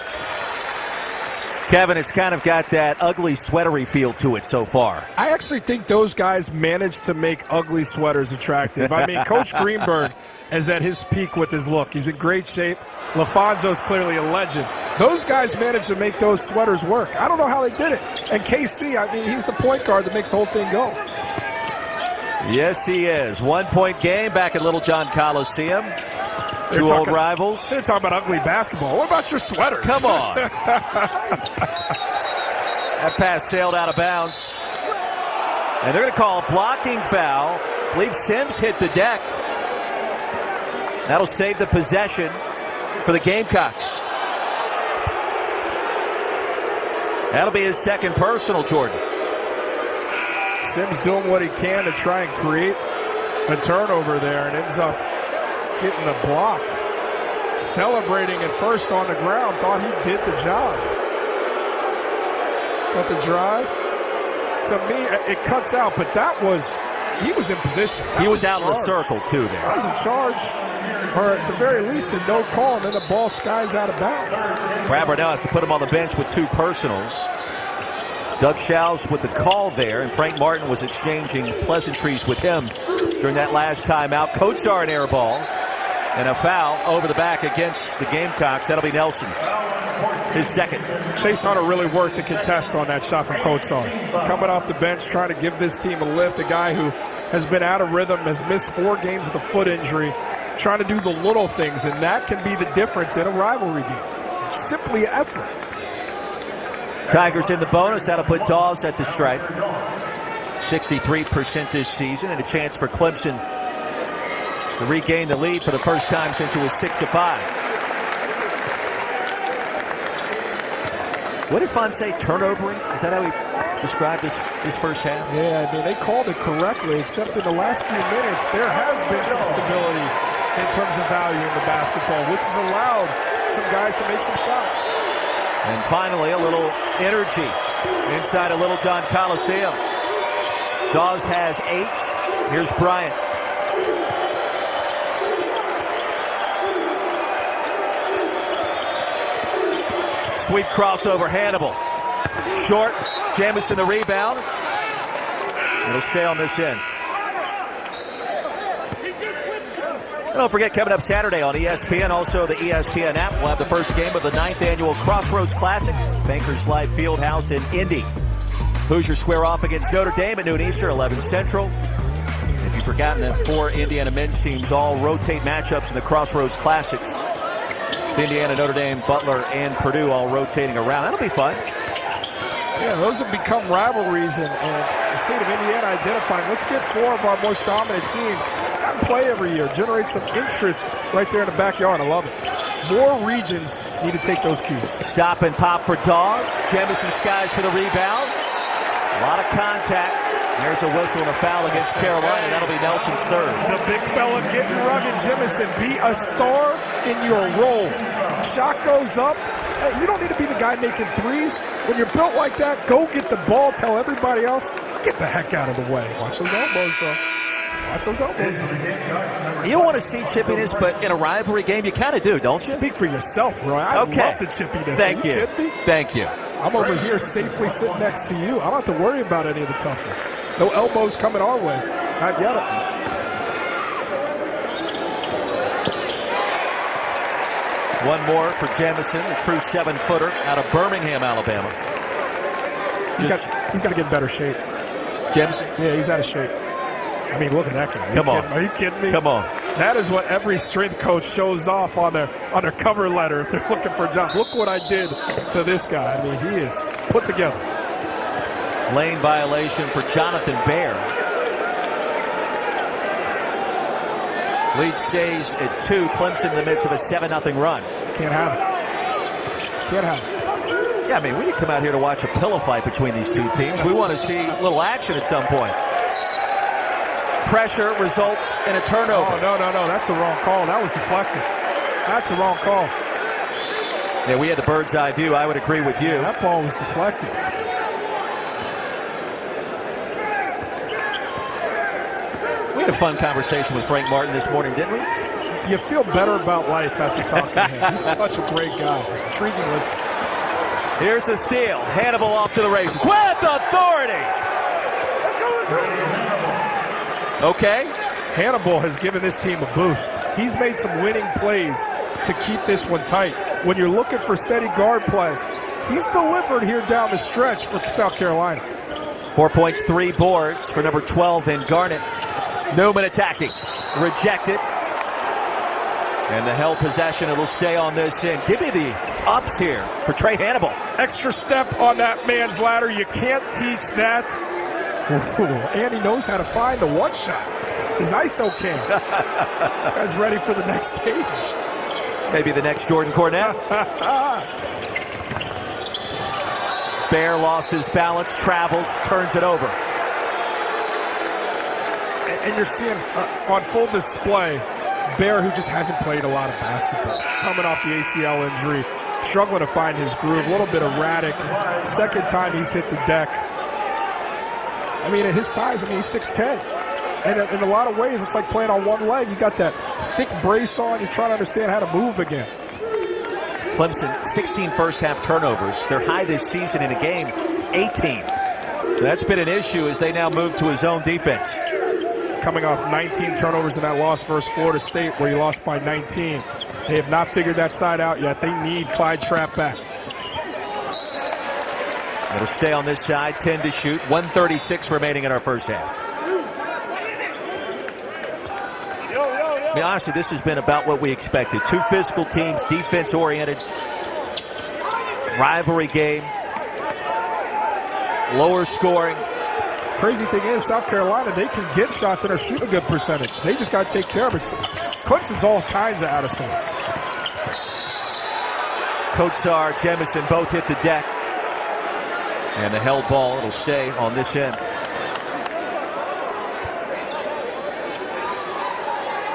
Kevin, it's kind of got that ugly sweatery feel to it so far. I actually think those guys managed to make ugly sweaters attractive. I mean, Coach Greenberg is at his peak with his look. He's in great shape. LaFonzo's clearly a legend. Those guys managed to make those sweaters work. I don't know how they did it. And KC, I mean, he's the point guard that makes the whole thing go. Yes, he is. 1 point game back at Little John Coliseum. Two old rivals. They're talking about ugly basketball. What about your sweaters? Come on. That pass sailed out of bounds. And they're going to call a blocking foul. I believe Sims hit the deck. That'll save the possession for the Gamecocks. That'll be his second personal, Jordan. Sims doing what he can to try and create a turnover there and ends up getting the block. Celebrating at first on the ground. Thought he did the job. Got the drive. To me, it cuts out, but he was in position. He was out in the circle, too, there. That was a charge, or at the very least, a no call, and then the ball skies out of bounds. Brad Burnell has to put him on the bench with two personals. Doug Shows with the call there, and Frank Martin was exchanging pleasantries with him during that last timeout. Kotsar an air ball. And a foul over the back against the Gamecocks. That'll be Nelson's. His second. Chase Hunter really worked to contest on that shot from Kotsar. Coming off the bench, trying to give this team a lift. A guy who has been out of rhythm, has missed 4 games with a foot injury. Trying to do the little things, and that can be the difference in a rivalry game. Simply effort. Tigers in the bonus. That'll put Dawes at the stripe. 63% this season, and a chance for Clemson to regain the lead for the first time since it was 6-5. What did Fonz say? Turnovering? Is that how he described this first half? Yeah, I mean, they called it correctly, except in the last few minutes, there has been some stability in terms of value in the basketball, which has allowed some guys to make some shots. And finally, a little energy inside of Little John Coliseum. Dawes has 8. Here's Bryant. Sweet crossover, Hannibal. Short, Jamison the rebound. It'll stay on this end. And don't forget, coming up Saturday on ESPN, also the ESPN app, we'll have the first game of the 9th annual Crossroads Classic, Bankers Life Fieldhouse in Indy. Hoosiers square off against Notre Dame at noon Eastern, 11 Central. If you've forgotten that 4 Indiana men's teams all rotate matchups in the Crossroads Classics. Indiana, Notre Dame, Butler, and Purdue all rotating around. That'll be fun. Yeah, those have become rivalries, and the state of Indiana identifying, let's get 4 of our most dominant teams and play every year, generate some interest right there in the backyard. I love it. More regions need to take those cues. Stop and pop for Dawes. Jamison Skies for the rebound. A lot of contact. There's a whistle and a foul against Carolina. That'll be Nelson's third. The big fella getting rugged. Jamison, be a star in your role. Shot goes up. Hey, you don't need to be the guy making threes. When you're built like that, go get the ball. Tell everybody else, get the heck out of the way. Watch those elbows, though. Watch those elbows. You don't want to see chippiness, but in a rivalry game, you kind of do, don't you? Speak for yourself, Roy. I love the chippiness. Thank you. Thank you. I'm over here safely sitting next to you. I don't have to worry about any of the toughness. No elbows coming our way. Not yet, at least. One more for Jamison, the true 7-footer out of Birmingham, Alabama. He's got to get in better shape. Jamison? Yeah, he's out of shape. I mean, look at that guy. Come on. Are you kidding me? Come on. That is what every strength coach shows off on their cover letter if they're looking for a job. Look what I did to this guy. I mean, he is put together. Lane violation for Jonathan Baer. Lead stays at 2. Clemson in the midst of a 7-0 run. Can't have it. Can't have it. Yeah, I mean, we didn't come out here to watch a pillow fight between these two teams. We want to see a little action at some point. Pressure results in a turnover. Oh, no. That's the wrong call. That was deflected. That's the wrong call. Yeah, we had the bird's eye view. I would agree with you. Yeah, that ball was deflected. We had a fun conversation with Frank Martin this morning, didn't we? You feel better about life after talking to him. He's such a great guy. Intriguing listen. Here's a steal. Hannibal off to the races with authority. Okay. Hannibal has given this team a boost. He's made some winning plays to keep this one tight. When you're looking for steady guard play, he's delivered here down the stretch for South Carolina. 4 points, 3 boards for number 12 in Garnett. Newman attacking. Rejected. And the held possession, it'll stay on this end. Give me the ups here for Trey Hannibal. Extra step on that man's ladder. You can't teach that. Ooh, and he knows how to find the one shot. His ISO cam. Guy's ready for the next stage. Maybe the next Jordan Cornette. Baer lost his balance, travels, turns it over. And you're seeing on full display Baer, who just hasn't played a lot of basketball, coming off the ACL injury, struggling to find his groove, a little bit erratic. Second time he's hit the deck. I mean, at his size, he's 6'10". And in a lot of ways, it's like playing on one leg. You got that thick brace on. You're trying to understand how to move again. Clemson, 16 first-half turnovers. Their high this season in a game, 18. That's been an issue as they now move to a zone defense. Coming off 19 turnovers in that loss versus Florida State, where you lost by 19. They have not figured that side out yet. They need Clyde Trapp back. It'll stay on this side, 10 to shoot, 1:36 remaining in our first half. I mean, honestly, this has been about what we expected. Two physical teams, defense-oriented, rivalry game, lower scoring. Crazy thing is, South Carolina, they can get shots and are shooting a good percentage. They just got to take care of it. Clemson's all kinds of out of sorts. Kotsar, Jamison both hit the deck. And the held ball, it'll stay on this end.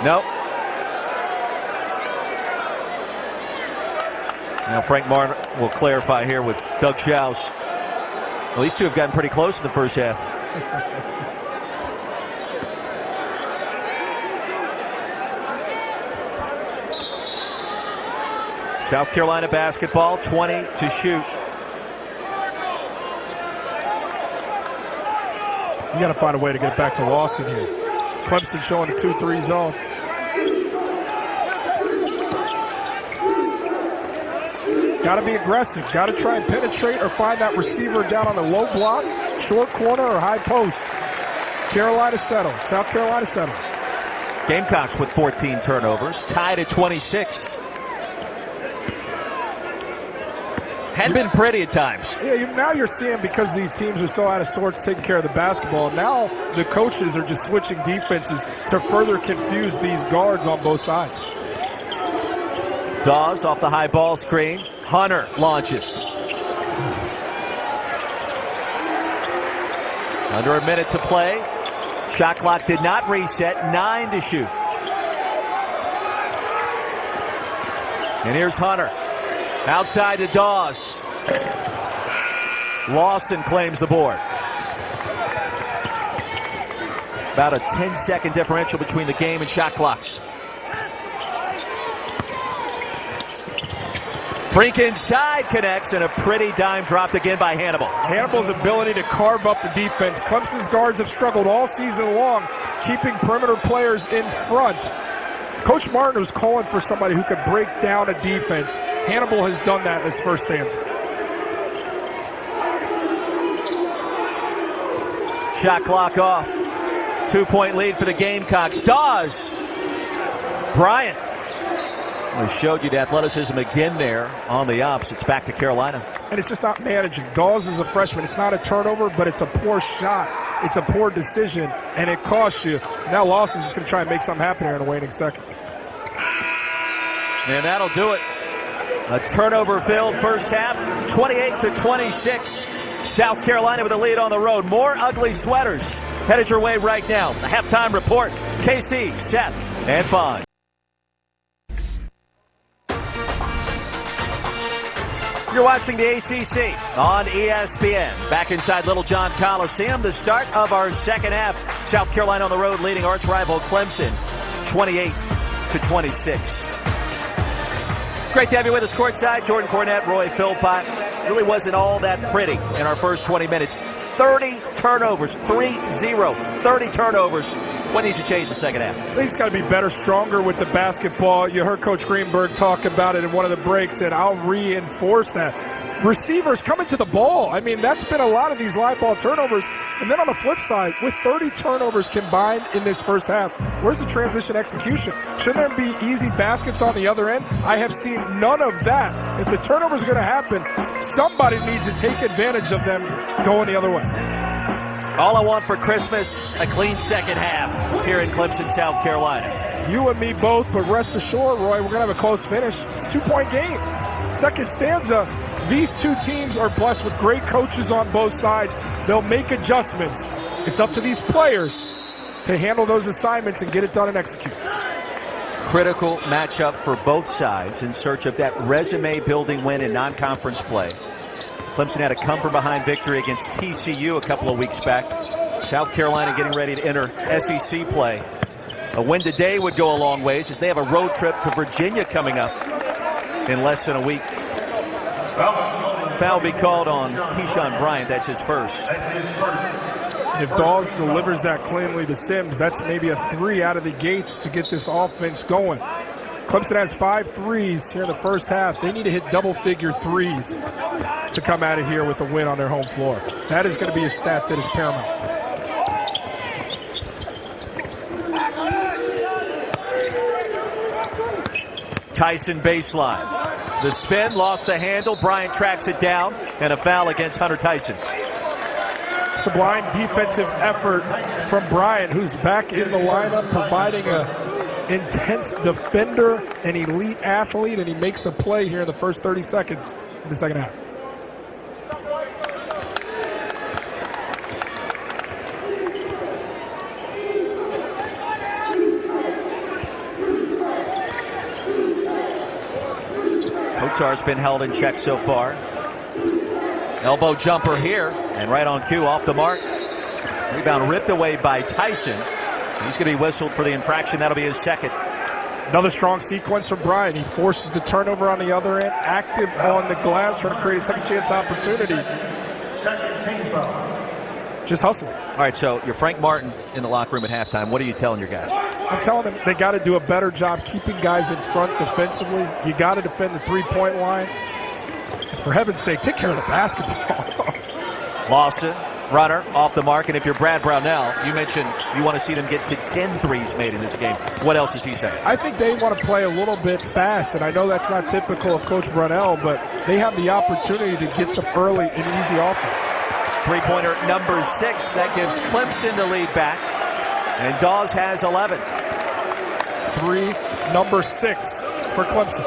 Nope. Now Frank Martin will clarify here with Doug Schaus. Well, these two have gotten pretty close in the first half. South Carolina basketball, 20 to shoot. You got to find a way to get back to Lawson here. Clemson showing a 2-3 zone. Got to be aggressive. Got to try and penetrate or find that receiver down on the low block, short corner, or high post. Carolina settled. South Carolina settled. Gamecocks with 14 turnovers, tied at 26. Had been pretty at times. Yeah, now you're seeing, because these teams are so out of sorts taking care of the basketball, now the coaches are just switching defenses to further confuse these guards on both sides. Dawes off the high ball screen. Hunter launches. Under a minute to play. Shot clock did not reset. 9 to shoot. And here's Hunter. Outside to Dawes. Lawson claims the board. About a 10-second differential between the game and shot clocks. Frink inside connects, and a pretty dime dropped again by Hannibal. Hannibal's ability to carve up the defense. Clemson's guards have struggled all season long, keeping perimeter players in front. Coach Martin was calling for somebody who could break down a defense. Hannibal has done that in his first stanza. Shot clock off. 2-point lead for the Gamecocks. Dawes. Bryant. We showed you the athleticism again there on the ups. It's back to Carolina. And it's just not managing. Dawes is a freshman. It's not a turnover, but it's a poor shot. It's a poor decision, and it costs you. Now Lawson's just going to try and make something happen here in the waning seconds. And that'll do it. A turnover-filled first half, 28-26. South Carolina with a lead on the road. More ugly sweaters headed your way right now. The halftime report, KC, Seth, and Vaughn. You're watching the ACC on ESPN. Back inside Little John Coliseum, the start of our second half. South Carolina on the road leading arch rival Clemson 28-26. Great to have you with us courtside. Jordan Cornette, Roy Philpott. Really wasn't all that pretty in our first 20 minutes. 30 turnovers, 3-0, 30 turnovers. What needs to change the second half? I think it's got to be better, stronger with the basketball. You heard Coach Greenberg talk about it in one of the breaks, and I'll reinforce that. Receivers coming to the ball. I mean, that's been a lot of these live ball turnovers. And then on the flip side, with 30 turnovers combined in this first half, where's the transition execution? Should there be easy baskets on the other end? I have seen none of that. If the turnovers are going to happen, somebody needs to take advantage of them going the other way. All I want for Christmas, a clean second half here in Clemson, South Carolina. You and me both, but rest assured, Roy, we're going to have a close finish. It's a 2-point game. Second stanza, these two teams are blessed with great coaches on both sides. They'll make adjustments. It's up to these players to handle those assignments and get it done and execute. Critical matchup for both sides in search of that resume-building win in non-conference play. Clemson had a come-from-behind victory against TCU a couple of weeks back. South Carolina getting ready to enter SEC play. A win today would go a long ways as they have a road trip to Virginia coming up in less than a week. Foul be called on Keyshawn Bryant. That's his first. And if Dawes delivers that cleanly to Sims, that's maybe a 3 out of the gates to get this offense going. Clemson has 5 threes here in the first half. They need to hit double-figure threes to come out of here with a win on their home floor. That is going to be a stat that is paramount. Tyson baseline. The spin, lost the handle. Bryant tracks it down, and a foul against Hunter Tyson. Sublime defensive effort from Bryant, who's back in the lineup, providing a intense defender, an elite athlete, and he makes a play here in the first 30 seconds in the second half. Kotsar's been held in check so far. Elbow jumper here, and right on cue, off the mark. Rebound ripped away by Tyson. He's going to be whistled for the infraction. That'll be his second. Another strong sequence from Bryant. He forces the turnover on the other end, active on the glass, trying to create a second chance opportunity. Just hustling. All right, so you're Frank Martin in the locker room at halftime. What are you telling your guys? I'm telling them they got to do a better job keeping guys in front defensively. You got to defend the three-point line. And for heaven's sake, take care of the basketball. Lawson runner off the mark. And if you're Brad Brownell, you mentioned you want to see them get to 10 threes made in this game. What else is he saying? I think they want to play a little bit fast, and I know that's not typical of Coach Brownell, but they have the opportunity to get some early and easy offense. Three-pointer number 6. That gives Clemson the lead back. And Dawes has 11. Number 6 for Clemson.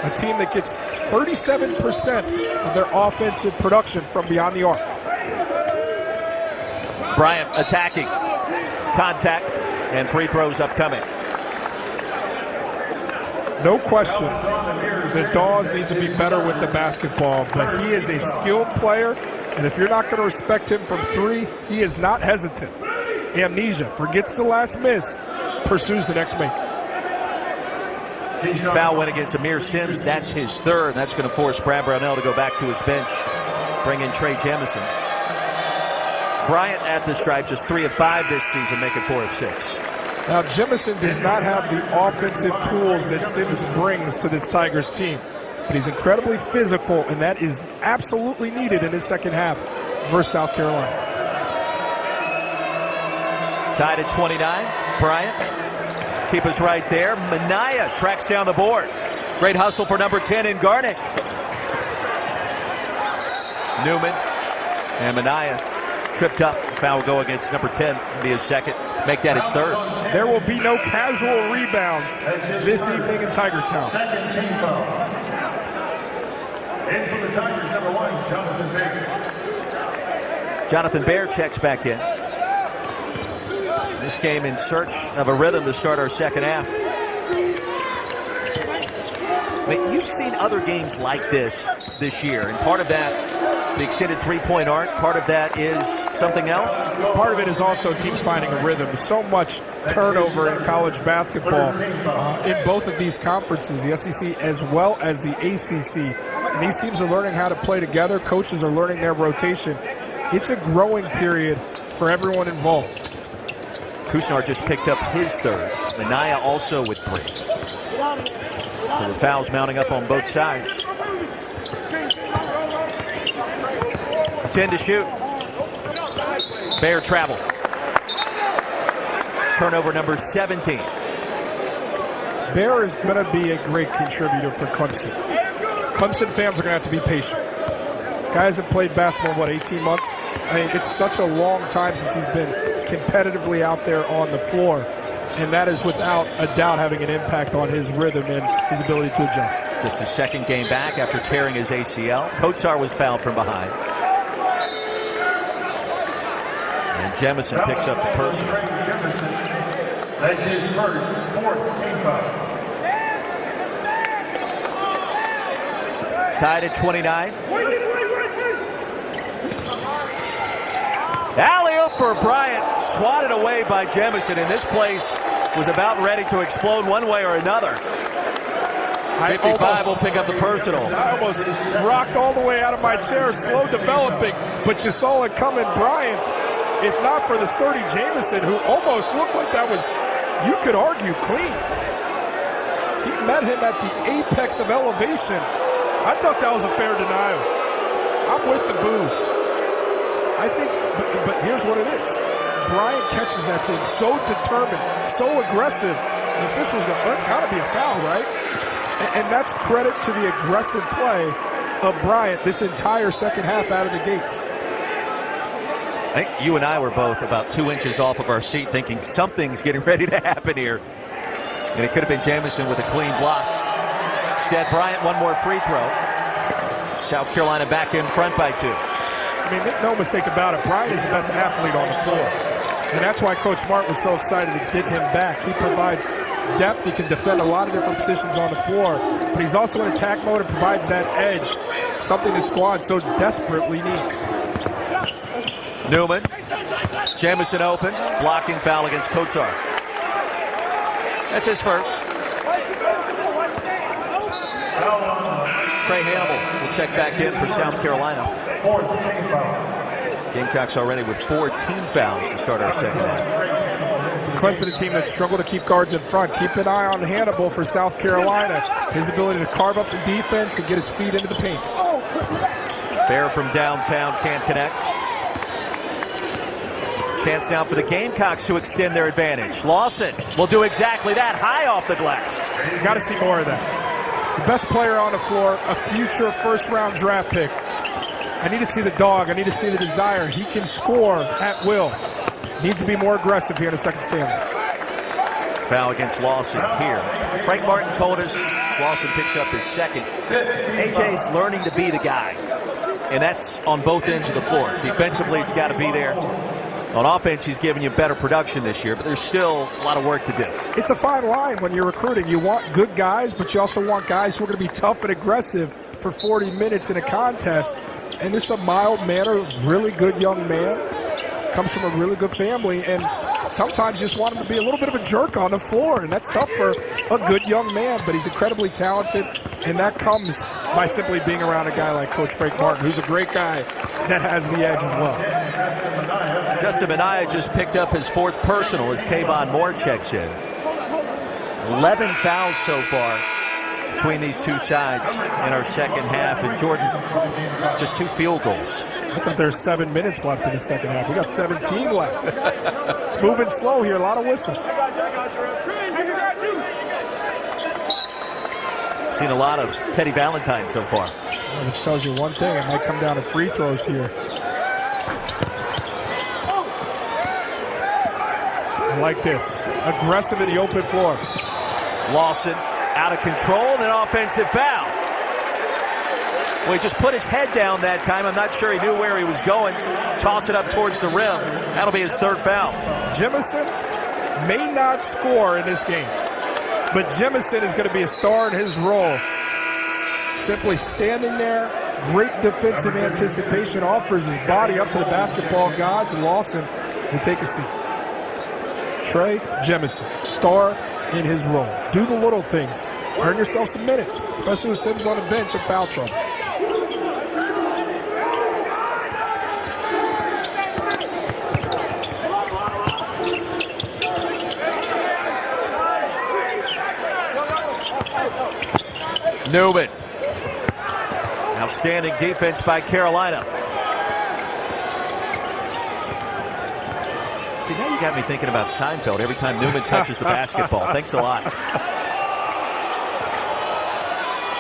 A team that gets 37% of their offensive production from beyond the arc. Bryant attacking. Contact and free throws upcoming. No question that Dawes needs to be better with the basketball, but he is a skilled player, and if you're not going to respect him from 3, he is not hesitant. Amnesia, forgets the last miss, pursues the next make. Foul win against Amir Sims. That's his 3rd. That's going to force Brad Brownell to go back to his bench. Bring in Trey Jemison. Bryant at the stripe, just 3 of 5 this season, making 4 of 6. Now, Jemison does not have the offensive tools that Sims brings to this Tigers team, but he's incredibly physical, and that is absolutely needed in his second half versus South Carolina. Tied at 29. Bryant, keep us right there. Minaya tracks down the board. Great hustle for number 10 in Garnett. Newman and Minaya tripped up. Foul will go against number 10. It'll be his 2nd. Make that his 3rd. There will be no casual rebounds this evening in Tiger Town. Second team foul. In for the Tigers, number 1, Jonathan Baer. Jonathan Baer checks back in. This game in search of a rhythm to start our second half. I mean, you've seen other games like this year, and part of that, the extended three-point arc, part of that is something else? Part of it is also teams finding a rhythm. There's so much turnover in college basketball in both of these conferences, the SEC as well as the ACC. And these teams are learning how to play together. Coaches are learning their rotation. It's a growing period for everyone involved. Kusnar just picked up his 3rd. Minaya also with 3. So the fouls mounting up on both sides. 10 to shoot. Baer travel. Turnover number 17. Baer is going to be a great contributor for Clemson. Clemson fans are going to have to be patient. Guys have played basketball, 18 months? I mean, it's such a long time since he's been competitively out there on the floor, and that is without a doubt having an impact on his rhythm and his ability to adjust. Just his 2nd game back after tearing his ACL. Kotsar was fouled from behind. And Jemison picks up the personal. That's his 4th team foul. Tied at 29. Alley-oop for Bryant, swatted away by Jemison, and this place was about ready to explode one way or another. 55 will pick up the personal. I almost rocked all the way out of my chair, slow developing, but you saw it coming. Bryant, if not for the sturdy Jamison, who almost looked like that was, you could argue, clean. He met him at the apex of elevation. I thought that was a fair denial. I'm with the booze. I think, but here's what it is. Bryant catches that thing so determined, so aggressive. The officials go, well, that's got to be a foul, right? And that's credit to the aggressive play of Bryant this entire second half out of the gates. I think you and I were both about 2 inches off of our seat thinking something's getting ready to happen here. And it could have been Jamison with a clean block. Instead, Bryant, one more free throw. South Carolina back in front by 2. I mean, make no mistake about it, Bryant is the best athlete on the floor. And that's why Coach Smart was so excited to get him back. He provides depth. He can defend a lot of different positions on the floor. But he's also in attack mode and provides that edge, something the squad so desperately needs. Newman. Jamison open. Blocking foul against Kotsar. That's his first. Trey Hamble will check back in for South Carolina. 4th team foul. Gamecocks already with 4 team fouls to start our second half. Clemson, a team that struggled to keep guards in front. Keep an eye on Hannibal for South Carolina. His ability to carve up the defense and get his feet into the paint. Baer from downtown can't connect. Chance now for the Gamecocks to extend their advantage. Lawson will do exactly that, high off the glass. Got to see more of that. The best player on the floor, a future first-round draft pick. I need to see the dog. I need to see the desire. He can score at will. Needs to be more aggressive here in the second stanza. Foul against Lawson here. Frank Martin told us Lawson picks up his second. AJ's learning to be the guy, and that's on both ends of the floor. Defensively, it's got to be there. On offense, he's giving you better production this year, but there's still a lot of work to do. It's a fine line when you're recruiting. You want good guys, but you also want guys who are going to be tough and aggressive for 40 minutes in a contest. And this is a mild-mannered, really good young man. Comes from a really good family, and sometimes you just want him to be a little bit of a jerk on the floor, and that's tough for a good young man, but he's incredibly talented, and that comes by simply being around a guy like Coach Frank Martin, who's a great guy that has the edge as well. Justin Minaya just picked up his fourth personal as Kayvon Moore checks in. 11 fouls so far between these two sides in our second half, and Jordan, just 2 field goals. I thought there's 7 minutes left in the second half. We got 17 left. It's moving slow here, a lot of whistles. Seen a lot of Teddy Valentine so far. Which tells you one thing, it might come down to free throws here. I like this. Aggressive in the open floor. Lawson out of control and an offensive foul. Well, he just put his head down that time. I'm not sure he knew where he was going. Toss it up towards the rim. That'll be his third foul. Jemison may not score in this game, but Jemison is going to be a star in his role. Simply standing there, great defensive anticipation, offers his body up to the basketball gods, and Lawson will take a seat. Trey Jemison, star in his role. Do the little things. Earn yourself some minutes, especially with Sims on the bench in foul trouble. Newman. Outstanding defense by Carolina. See, now you got me thinking about Seinfeld every time Newman touches the basketball. Thanks a lot.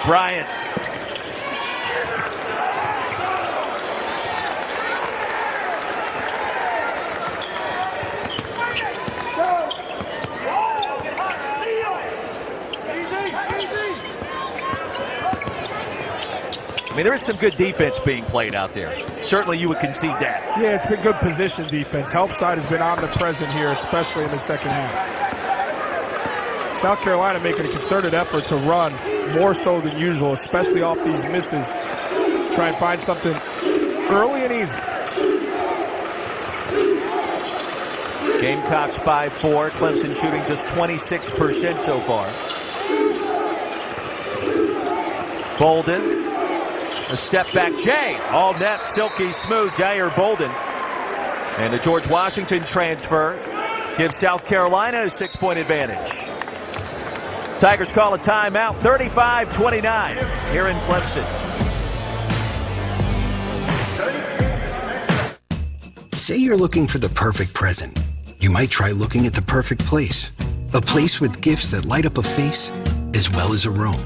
Bryant. I mean, there is some good defense being played out there. Certainly you would concede that. Yeah, it's been good position defense. Help side has been omnipresent here, especially in the second half. South Carolina making a concerted effort to run more so than usual, especially off these misses. Try and find something early and easy. Gamecocks by 4. Clemson shooting just 26% so far. Bolden. A step back, Jay. All net, silky smooth, Jair Bolden. And the George Washington transfer gives South Carolina a 6-point advantage. Tigers call a timeout, 35-29 here in Clemson. Say you're looking for the perfect present. You might try looking at the perfect place. A place with gifts that light up a face as well as a room.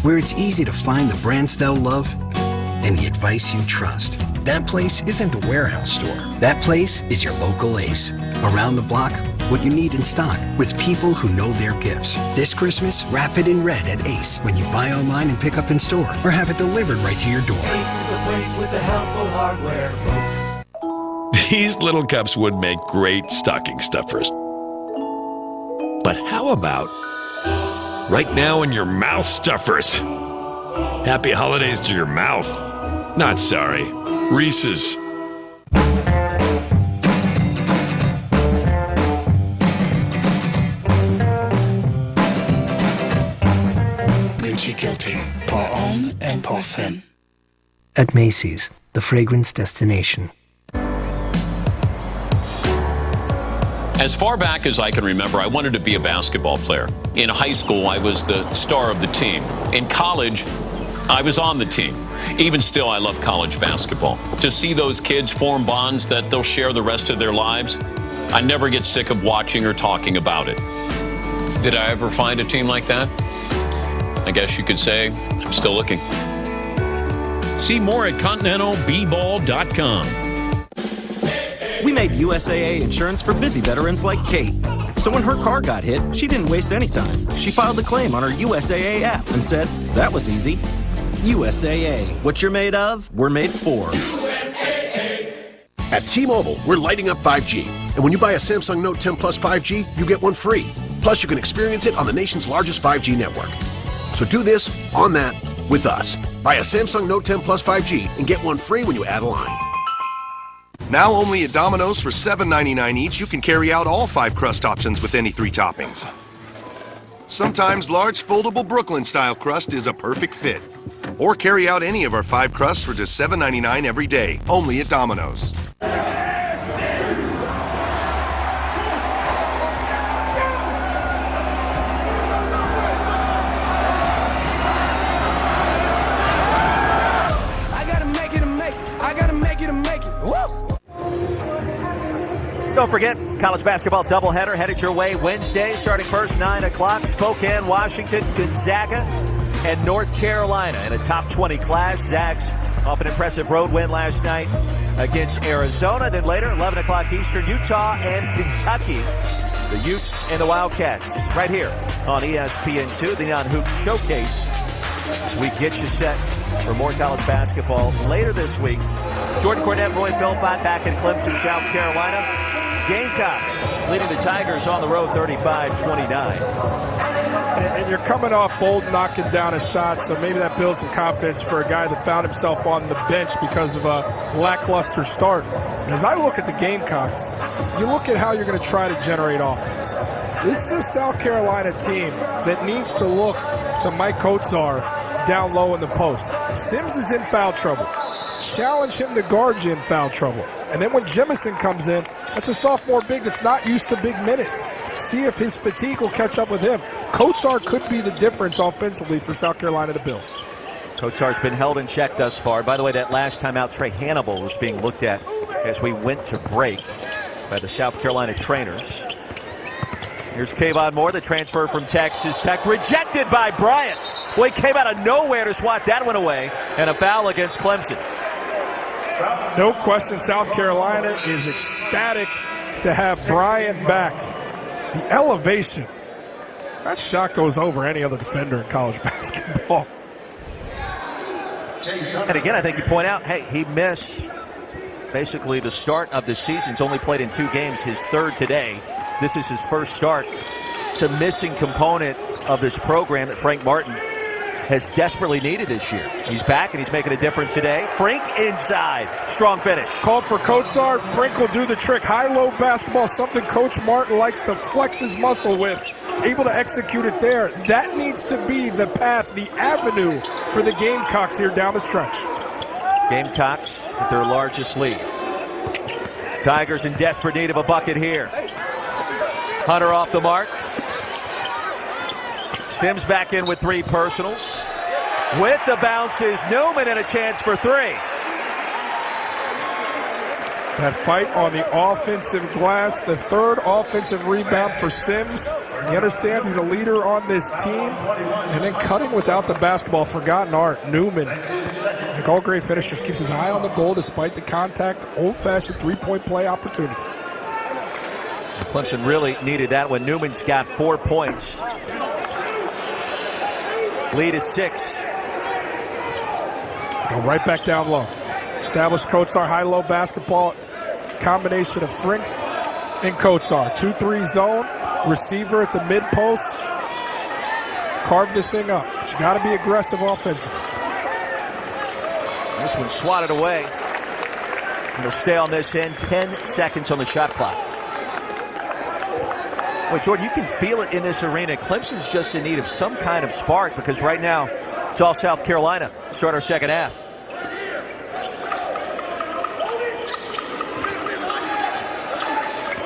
Where it's easy to find the brands they'll love and the advice you trust. That place isn't a warehouse store. That place is your local Ace. Around the block, what you need in stock with people who know their gifts. This Christmas, wrap it in red at Ace when you buy online and pick up in store, or have it delivered right to your door. Ace is the place with the helpful hardware, folks. These little cups would make great stocking stuffers. But how about right now in your mouth stuffers? Happy holidays to your mouth. Not sorry. Reese's. Gucci guilty. Pour homme and pour femme. At Macy's, the fragrance destination. As far back as I can remember, I wanted to be a basketball player. In high school, I was the star of the team. In college, I was on the team. Even still, I love college basketball. To see those kids form bonds that they'll share the rest of their lives, I never get sick of watching or talking about it. Did I ever find a team like that? I guess you could say I'm still looking. See more at ContinentalBball.com. We made USAA insurance for busy veterans like Kate. So when her car got hit, she didn't waste any time. She filed a claim on her USAA app and said, that was easy. USAA. What you're made of, we're made for. At T-Mobile, we're lighting up 5G. And when you buy a Samsung Note 10 Plus 5G, you get one free. Plus, you can experience it on the nation's largest 5G network. So do this, on that, with us. Buy a Samsung Note 10 Plus 5G and get one free when you add a line. Now only at Domino's for $7.99 each, you can carry out all 5 crust options with any 3 toppings. Sometimes large foldable Brooklyn-style crust is a perfect fit. Or carry out any of our 5 crusts for just $7.99 every day, only at Domino's. Don't forget, college basketball doubleheader headed your way Wednesday, starting first 9 o'clock. Spokane, Washington, Gonzaga, and North Carolina in a top 20 clash. Zags off an impressive road win last night against Arizona. Then later, 11 o'clock Eastern, Utah and Kentucky. The Utes and the Wildcats right here on ESPN2, the Neon Hoops Showcase. As we get you set for more college basketball later this week. Jordan Cornette, Roy Philpott back in Clemson, South Carolina. Gamecocks leading the Tigers on the road 35-29. And you're coming off bold knocking down a shot, so maybe that builds some confidence for a guy that found himself on the bench because of a lackluster start. And as I look at the Gamecocks, you look at how you're going to try to generate offense. This is a South Carolina team that needs to look to Mike Kotsar down low in the post. Sims is in foul trouble. Challenge him to guard you in foul trouble. And then when Jemison comes in, that's a sophomore big that's not used to big minutes. See if his fatigue will catch up with him. Kotsar could be the difference offensively for South Carolina to build. Kotsar's been held in check thus far. By the way, that last time out, Trey Hannibal was being looked at as we went to break by the South Carolina trainers. Here's Kayvon Moore, the transfer from Texas Tech, rejected by Bryant. Well, he came out of nowhere to swat that one away, and a foul against Clemson. No question, South Carolina is ecstatic to have Bryant back. The elevation, that shot goes over any other defender in college basketball. And again, I think you point out, hey, he missed basically the start of the season. He's only played in 2 games, his 3rd today. This is his first start. It's a missing component of this program that Frank Martin has desperately needed this year. He's back and he's making a difference today. Frink inside. Strong finish. Called for Kotsar. Frink will do the trick. High-low basketball, something Coach Martin likes to flex his muscle with. Able to execute it there. That needs to be the path, the avenue for the Gamecocks here down the stretch. Gamecocks with their largest lead. Tigers in desperate need of a bucket here. Hunter off the mark. Sims back in with 3 personals. With the bounces, Newman and a chance for 3. That fight on the offensive glass, the 3rd offensive rebound for Sims. He understands he's a leader on this team. And then cutting without the basketball, forgotten art. Newman, like all great finishers, keeps his eye on the goal despite the contact. Old-fashioned 3-point play opportunity. Clemson really needed that one. Newman's got 4 points. Lead is 6. Go right back down low. Established Kotsar high-low basketball. Combination of Frink and Kotsar. 2-3 zone. Receiver at the mid-post. Carve this thing up. But you got to be aggressive offensively. This one swatted away. He'll stay on this end. 10 seconds on the shot clock. Wait, Jordan, you can feel it in this arena. Clemson's just in need of some kind of spark because right now it's all South Carolina. Start our second half.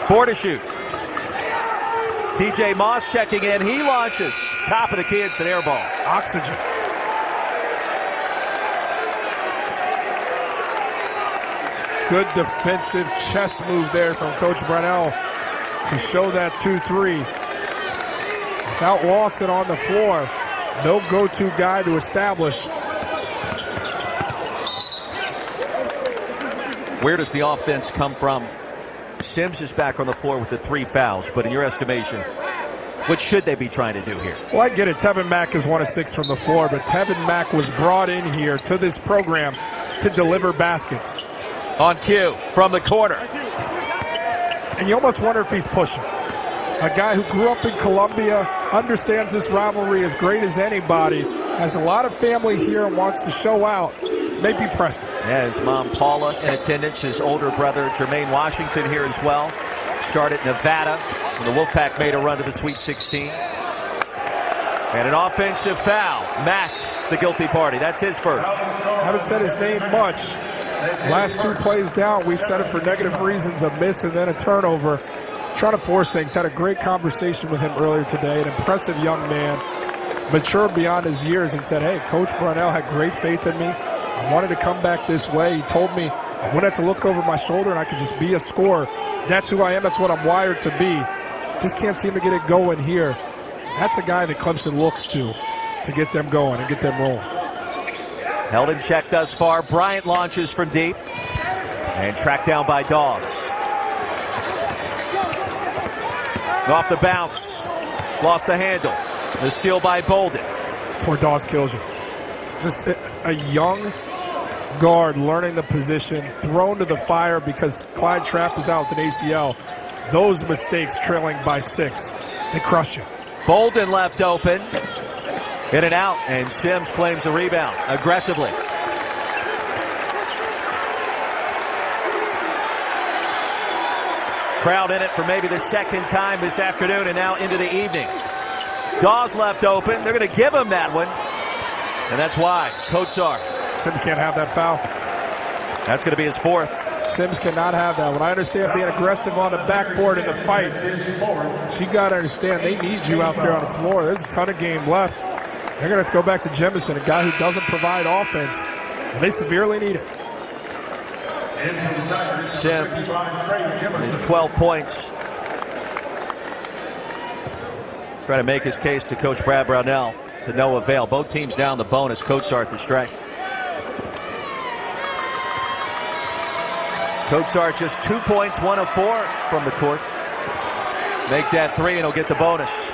Four to shoot. TJ Moss checking in. He launches. Top of the key. It's an air ball. Oxygen. Good defensive chess move there from Coach Brunell to show that 2-3. Without Lawson on the floor, no go-to guy to establish. Where does the offense come from? Sims is back on the floor with the 3 fouls, but in your estimation, what should they be trying to do here? Well, I get it. Tevin Mack is 1 of 6 from the floor, but Tevin Mack was brought in here to this program to deliver baskets. On cue from the corner. And you almost wonder if he's pushing. A guy who grew up in Columbia, understands this rivalry as great as anybody, has a lot of family here and wants to show out, may be pressing. Yeah, his mom Paula in attendance, his older brother Jermaine Washington here as well. Started Nevada when the Wolfpack made a run to the Sweet 16. And an offensive foul. Mack, the guilty party. That's his first. Haven't said his name much. Last 2 plays down, we've said it for negative reasons, a miss and then a turnover. Trying to force things. Had a great conversation with him earlier today. An impressive young man, matured beyond his years, and said, hey, Coach Brunell had great faith in me. I wanted to come back this way. He told me I wouldn't have to look over my shoulder and I could just be a scorer. That's who I am. That's what I'm wired to be. Just can't seem to get it going here. That's a guy that Clemson looks to get them going and get them rolling. Held in check thus far. Bryant launches from deep and tracked down by Dawes. Off the bounce. Lost the handle. The steal by Bolden. That's where Dawes kills you. Just a young guard learning the position, thrown to the fire because Clyde Trapp is out with an ACL. Those mistakes trailing by 6, they crush you. Bolden left open. In and out, and Sims claims the rebound aggressively. Crowd in it for maybe the second time this afternoon and now into the evening. Dawes left open. They're going to give him that one. And that's why. Kotsar. Sims can't have that foul. That's going to be his 4th. Sims cannot have that one. I understand being aggressive on the backboard in the fight. You got to understand they need you out there on the floor. There's a ton of game left. They're going to have to go back to Jemison, a guy who doesn't provide offense. And they severely need it. Sims is 12 points. Trying to make his case to Coach Brad Brownell to no avail. Both teams down the bonus. Kotsar at the strike. Kotsar just 2 points, 1 of 4 from the court. Make that 3 and he'll get the bonus.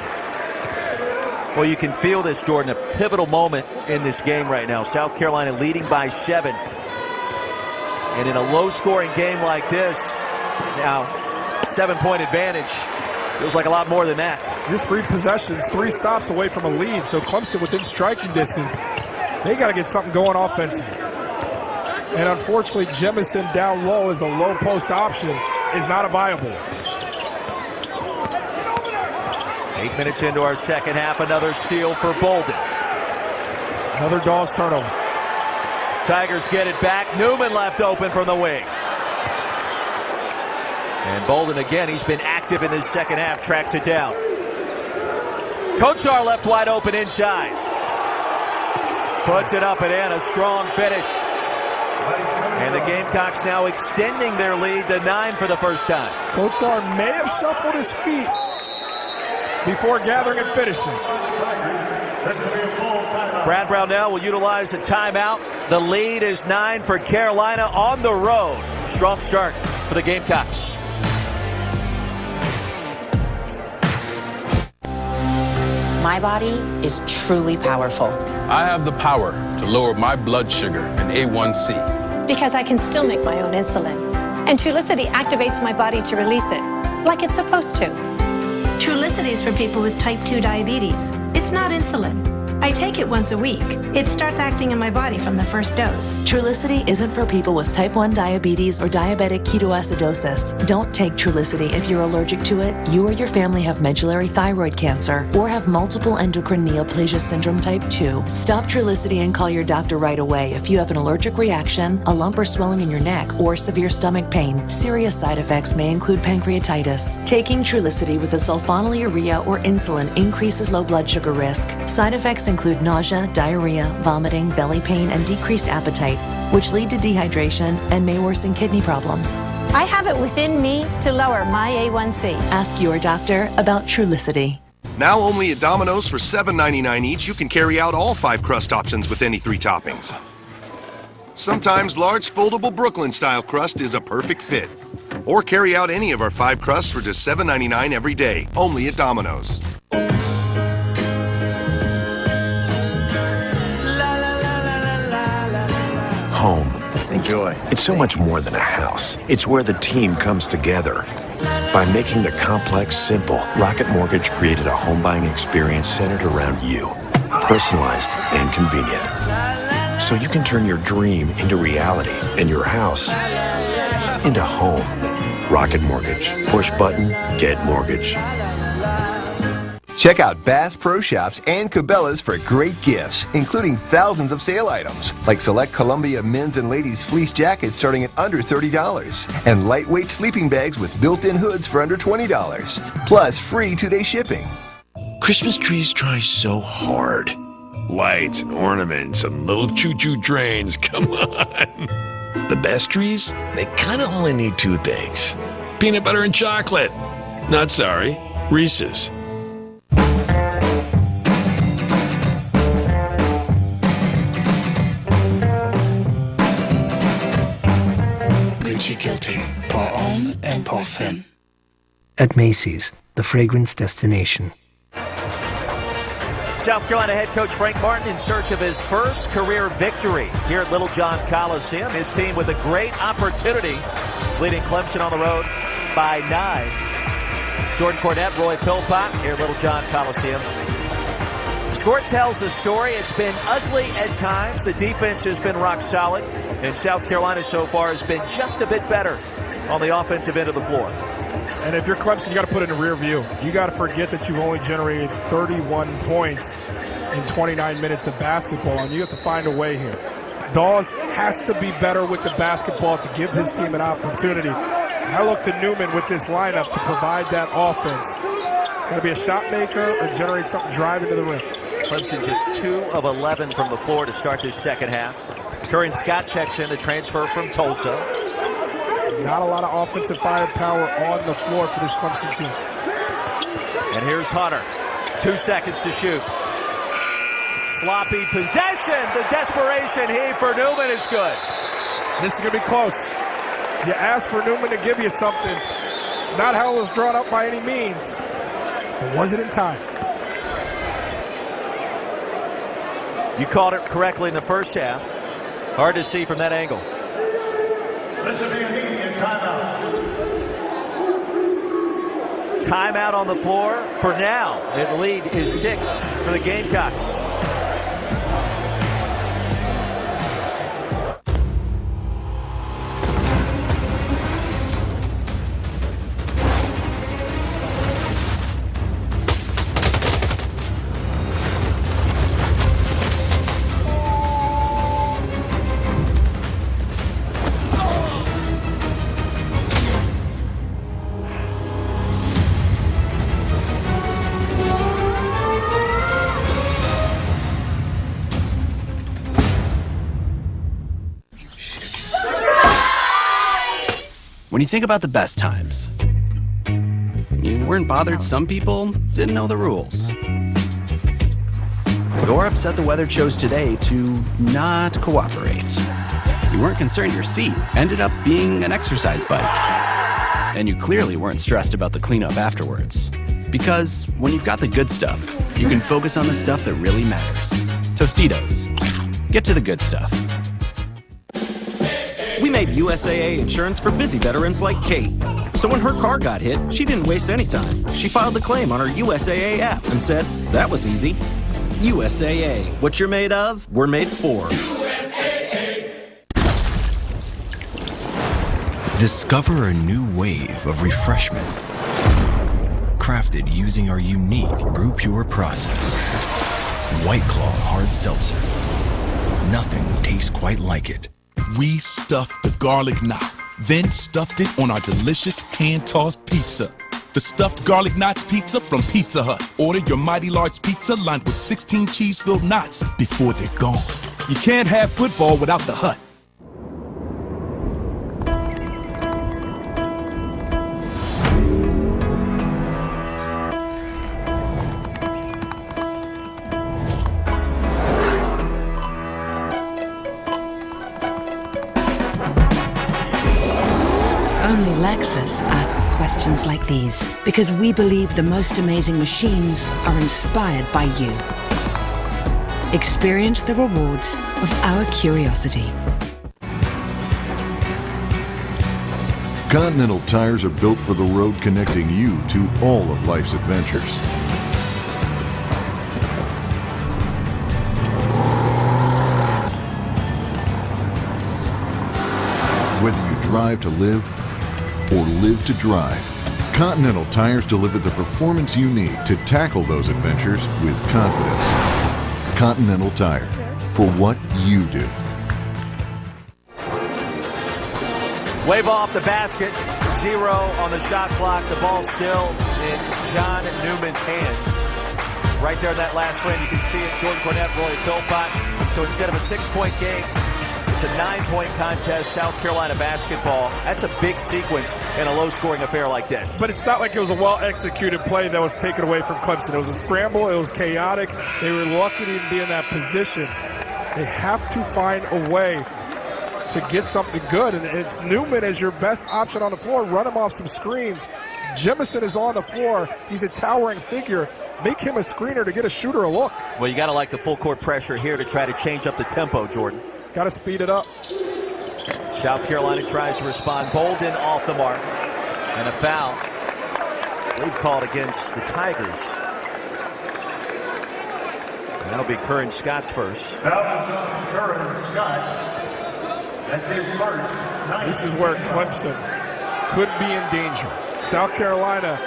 Well, you can feel this, Jordan, a pivotal moment in this game right now. South Carolina leading by 7. And in a low-scoring game like this, now 7-point advantage feels like a lot more than that. You're 3 possessions, 3 stops away from a lead. So Clemson within striking distance. They got to get something going offensively. And unfortunately, Jemison down low as a low post option is not a viable one. 8 minutes into our second half, another steal for Bolden. Another Dawes turnover. Tigers get it back. Newman left open from the wing. And Bolden again, he's been active in this second half, tracks it down. Kotsar left wide open inside. Puts it up and in, a strong finish. And the Gamecocks now extending their lead to 9 for the first time. Kotsar may have shuffled his feet before gathering and finishing. Brad Brownell will utilize a timeout. The lead is 9 for Carolina on the road. Strong start for the Gamecocks. My body is truly powerful. I have the power to lower my blood sugar and A1C. Because I can still make my own insulin. And Trulicity activates my body to release it, like it's supposed to. Trulicity is for people with type 2 diabetes. It's not insulin. I take it once a week. It starts acting in my body from the first dose. Trulicity isn't for people with type 1 diabetes or diabetic ketoacidosis. Don't take Trulicity if you're allergic to it, you or your family have medullary thyroid cancer, or have multiple endocrine neoplasia syndrome type 2. Stop Trulicity and call your doctor right away if you have an allergic reaction, a lump or swelling in your neck, or severe stomach pain. Serious side effects may include pancreatitis. Taking Trulicity with a sulfonylurea or insulin increases low blood sugar risk. Side effects include nausea, diarrhea, vomiting, belly pain, and decreased appetite, which lead to dehydration and may worsen kidney problems. I have it within me to lower my A1C. Ask your doctor about Trulicity. Now only at Domino's for $7.99 each, you can carry out all 5 crust options with any 3 toppings. Sometimes large foldable Brooklyn-style crust is a perfect fit. Or carry out any of our 5 crusts for just $7.99 every day, only at Domino's. Home. Enjoy. It's so much more than a house. It's where the team comes together. By making the complex simple, Rocket Mortgage created a home buying experience centered around you. Personalized and convenient. So you can turn your dream into reality and your house into home. Rocket Mortgage. Push button, get mortgage. Check out Bass Pro Shops and Cabela's for great gifts, including thousands of sale items, like select Columbia men's and ladies fleece jackets starting at under $30, and lightweight sleeping bags with built-in hoods for under $20, plus free 2-day shipping. Christmas trees try so hard. Lights and ornaments and little choo-choo trains, come on. The best trees, they kind of only need 2 things. Peanut butter and chocolate. Not sorry, Reese's. Gucci Guilty, pour homme and pour femme. At Macy's, the fragrance destination. South Carolina head coach Frank Martin in search of his first career victory here at Little John Coliseum. His team with a great opportunity, leading Clemson on the road by 9. Jordan Cornette, Roy Philpott here at Little John Coliseum. The score tells the story. It's been ugly at times. The defense has been rock solid. And South Carolina so far has been just a bit better on the offensive end of the floor. And if you're Clemson, you got to put it in rear view. You got to forget that you've only generated 31 points in 29 minutes of basketball, and you have to find a way here. Dawes has to be better with the basketball to give his team an opportunity. And I look to Newman with this lineup to provide that offense. It's got to be a shot maker or generate something driving to the rim. Clemson just 2 of 11 from the floor to start this second half. Curran Scott checks in, the transfer from Tulsa. Not a lot of offensive firepower on the floor for this Clemson team. And here's Hunter. 2 seconds to shoot. Sloppy possession. The desperation heave for Newman is good. This is going to be close. You asked for Newman to give you something. It's not how it was drawn up by any means. But was it in time? You called it correctly in the first half. Hard to see from that angle. This will be a immediate timeout. Timeout on the floor for now. The lead is 6 for the Gamecocks. When you think about the best times, you weren't bothered some people didn't know the rules. Or upset the weather chose today to not cooperate. You weren't concerned your seat ended up being an exercise bike. And you clearly weren't stressed about the cleanup afterwards. Because when you've got the good stuff, you can focus on the stuff that really matters. Tostitos. Get to the good stuff. We made USAA insurance for busy veterans like Kate. So when her car got hit, she didn't waste any time. She filed the claim on her USAA app and said, that was easy. USAA. What you're made of, we're made for. Discover a new wave of refreshment. Crafted using our unique Brew Pure process. White Claw Hard Seltzer. Nothing tastes quite like it. We stuffed the garlic knot, then stuffed it on our delicious hand-tossed pizza. The stuffed garlic knots pizza from Pizza Hut. Order your mighty large pizza lined with 16 cheese-filled knots before they're gone. You can't have football without the Hut. Only Lexus asks questions like these because we believe the most amazing machines are inspired by you. Experience the rewards of our curiosity. Continental tires are built for the road, connecting you to all of life's adventures. Whether you drive to live or live to drive, Continental tires deliver the performance you need to tackle those adventures with confidence. Continental Tire, for what you do. Wave off the basket, 0 on the shot clock. The ball still in John Newman's hands. Right there in that last frame, you can see it. Jordan Cornette, Roy Philpott. So instead of a 6-point game, it's a 9-point contest, South Carolina basketball. That's a big sequence in a low-scoring affair like this. But it's not like it was a well-executed play that was taken away from Clemson. It was a scramble. It was chaotic. They were lucky to be in that position. They have to find a way to get something good, and it's Newman as your best option on the floor. Run him off some screens. Jemison is on the floor. He's a towering figure. Make him a screener to get a shooter a look. Well, you got to like the full-court pressure here to try to change up the tempo, Jordan. Got to speed it up. South Carolina tries to respond. Bolden off the mark. And a foul. They've called against the Tigers. And that'll be Curran Scott's first. Foul is on Curran Scott. That's his first. This is where Clemson could be in danger. South Carolina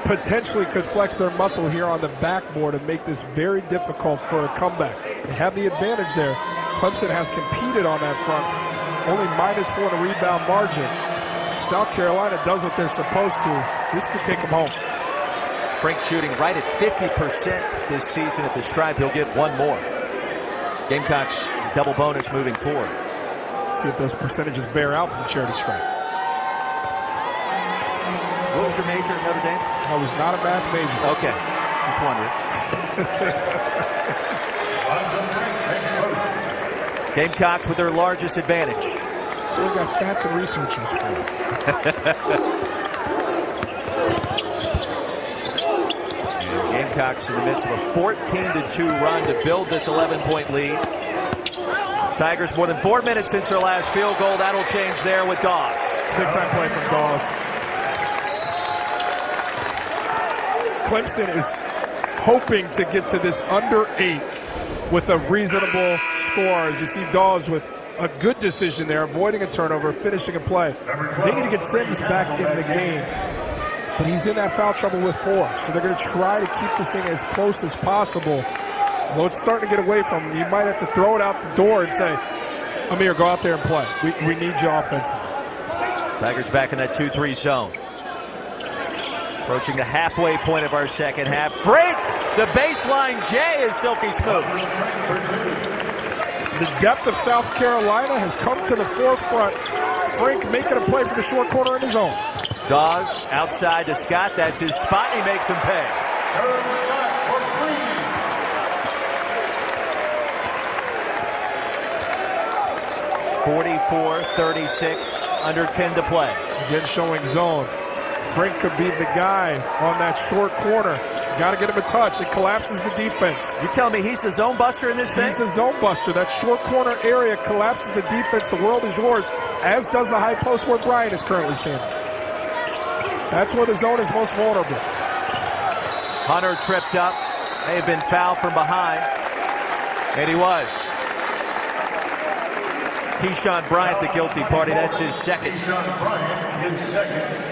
potentially could flex their muscle here on the backboard and make this very difficult for a comeback. They have the advantage there. Clemson has competed on that front. Only -4 in a rebound margin. South Carolina does what they're supposed to. This could take them home. Frank shooting right at 50% this season at the stripe. He'll get one more. Gamecocks double bonus moving forward. See if those percentages bear out from charity stripe. What was your major at Notre Dame? I was not a math major. Okay, just wondering. Gamecocks with their largest advantage. So we got stats and researchers for it. Gamecocks in the midst of a 14-2 run to build this 11-point lead. Tigers more than 4 minutes since their last field goal. That'll change there with Dawes. It's a big-time play from Dawes. Clemson is hoping to get to this under 8 with a reasonable score. As you see Dawes with a good decision there, avoiding a turnover, finishing a play. They need to get Sims back in the game. But he's in that foul trouble with 4. So they're going to try to keep this thing as close as possible. Although it's starting to get away from him, you might have to throw it out the door and say, Amir, go out there and play. We need you offensively. Tigers back in that 2-3 zone. Approaching the halfway point of our second half. Frank, the baseline J is silky smooth. The depth of South Carolina has come to the forefront. Frank making a play from the short corner in his own. Dawes outside to Scott. That's his spot. He makes him pay. 44-36, under 10 to play. Again showing zone. Frank could be the guy on that short corner. Got to get him a touch. It collapses the defense. You tell me he's the zone buster in this thing? He's the zone buster. That short corner area collapses the defense. The world is yours, as does the high post where Bryant is currently standing. That's where the zone is most vulnerable. Hunter tripped up. May have been fouled from behind. And he was. Keyshawn Bryant, the guilty party. That's his second. Keyshawn Bryant, his second.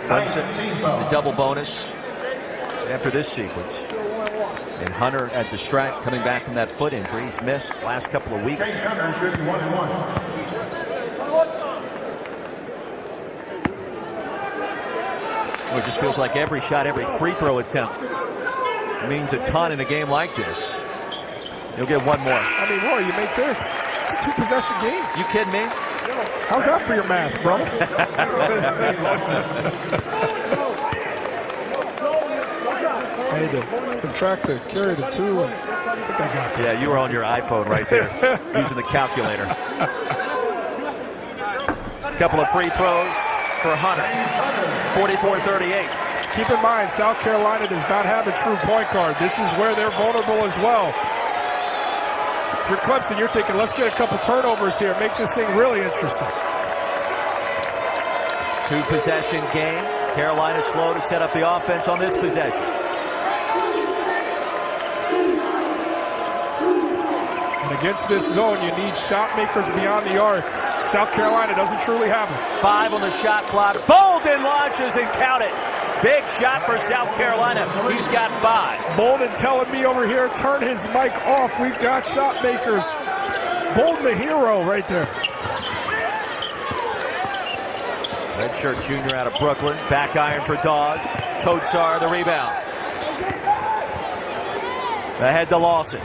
Clemson, the double bonus after this sequence. And Hunter at the stripe, coming back from that foot injury. He's missed last couple of weeks. Hunter shooting 1-1. It just feels like every shot, every free throw attempt means a ton in a game like this. You'll get one more. I mean, Roy, you make this. It's a two-possession game. You kidding me? How's that for your math, brother? I had to subtract the carry to 2. And I think I got that. Yeah, you were on your iPhone right there using the calculator. Couple of free throws for Hunter. 44-38. Keep in mind, South Carolina does not have a true point guard. This is where they're vulnerable as well. If you're Clemson, you're thinking, let's get a couple turnovers here, make this thing really interesting. Two-possession game. Carolina slow to set up the offense on this possession. And against this zone, you need shot makers beyond the arc. South Carolina doesn't truly have them. 5 on the shot clock. Bolden launches and count it. Big shot for South Carolina. He's got 5. Bolden telling me over here, turn his mic off. We've got shot makers. Bolden the hero right there. Redshirt junior out of Brooklyn. Back iron for Dawes. Kotsar the rebound. Ahead to Lawson.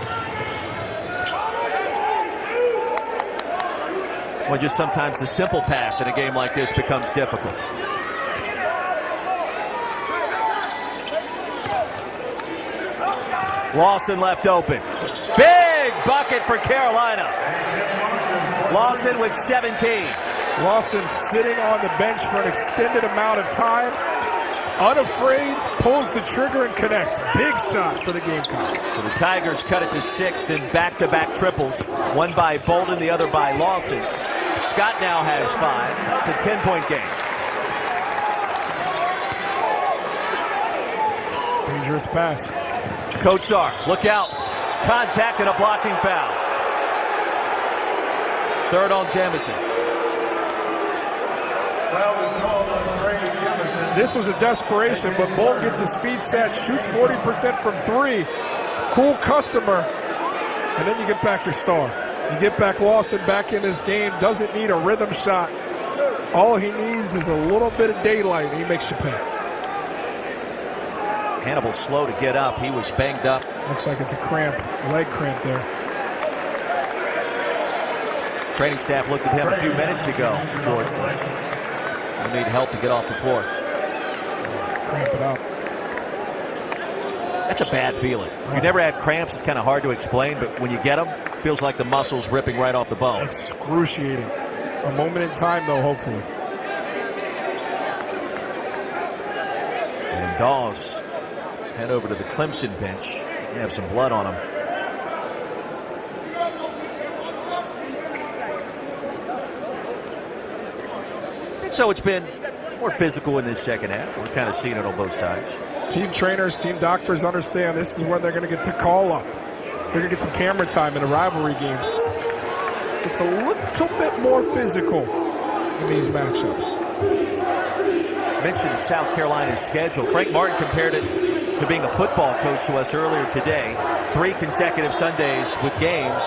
Well, just sometimes the simple pass in a game like this becomes difficult. Lawson left open. Big bucket for Carolina. Lawson with 17. Lawson sitting on the bench for an extended amount of time. Unafraid, pulls the trigger and connects. Big shot for the Gamecocks. So the Tigers cut it to 6, then back-to-back triples. One by Bolden, the other by Lawson. Scott now has 5. It's a 10-point game. Dangerous pass. Kotsar, look out. Contact and a blocking foul. 3rd on Jamison. This was a desperation, but Bolden gets his feet set, shoots 40% from 3. Cool customer. And then you get back your star. You get back Lawson back in this game. Doesn't need a rhythm shot. All he needs is a little bit of daylight, and he makes you pay. Hannibal slow to get up. He was banged up. Looks like it's a cramp, leg cramp there. Training staff looked at him a few minutes ago, Jordan. He'll need help to get off the floor. Cramp it up. That's a bad feeling. If you never had cramps, it's kind of hard to explain, but when you get them, it feels like the muscle's ripping right off the bone. Excruciating. A moment in time, though, hopefully. And Dawes head over to the Clemson bench. They have some blood on him. And so it's been more physical in this second half. We're kind of seeing it on both sides. Team trainers, team doctors understand this is when they're going to get the call up. They're going to get some camera time in the rivalry games. It's a little bit more physical in these matchups. Mentioned South Carolina's schedule. Frank Martin compared it to being a football coach to us earlier today. 3 consecutive Sundays with games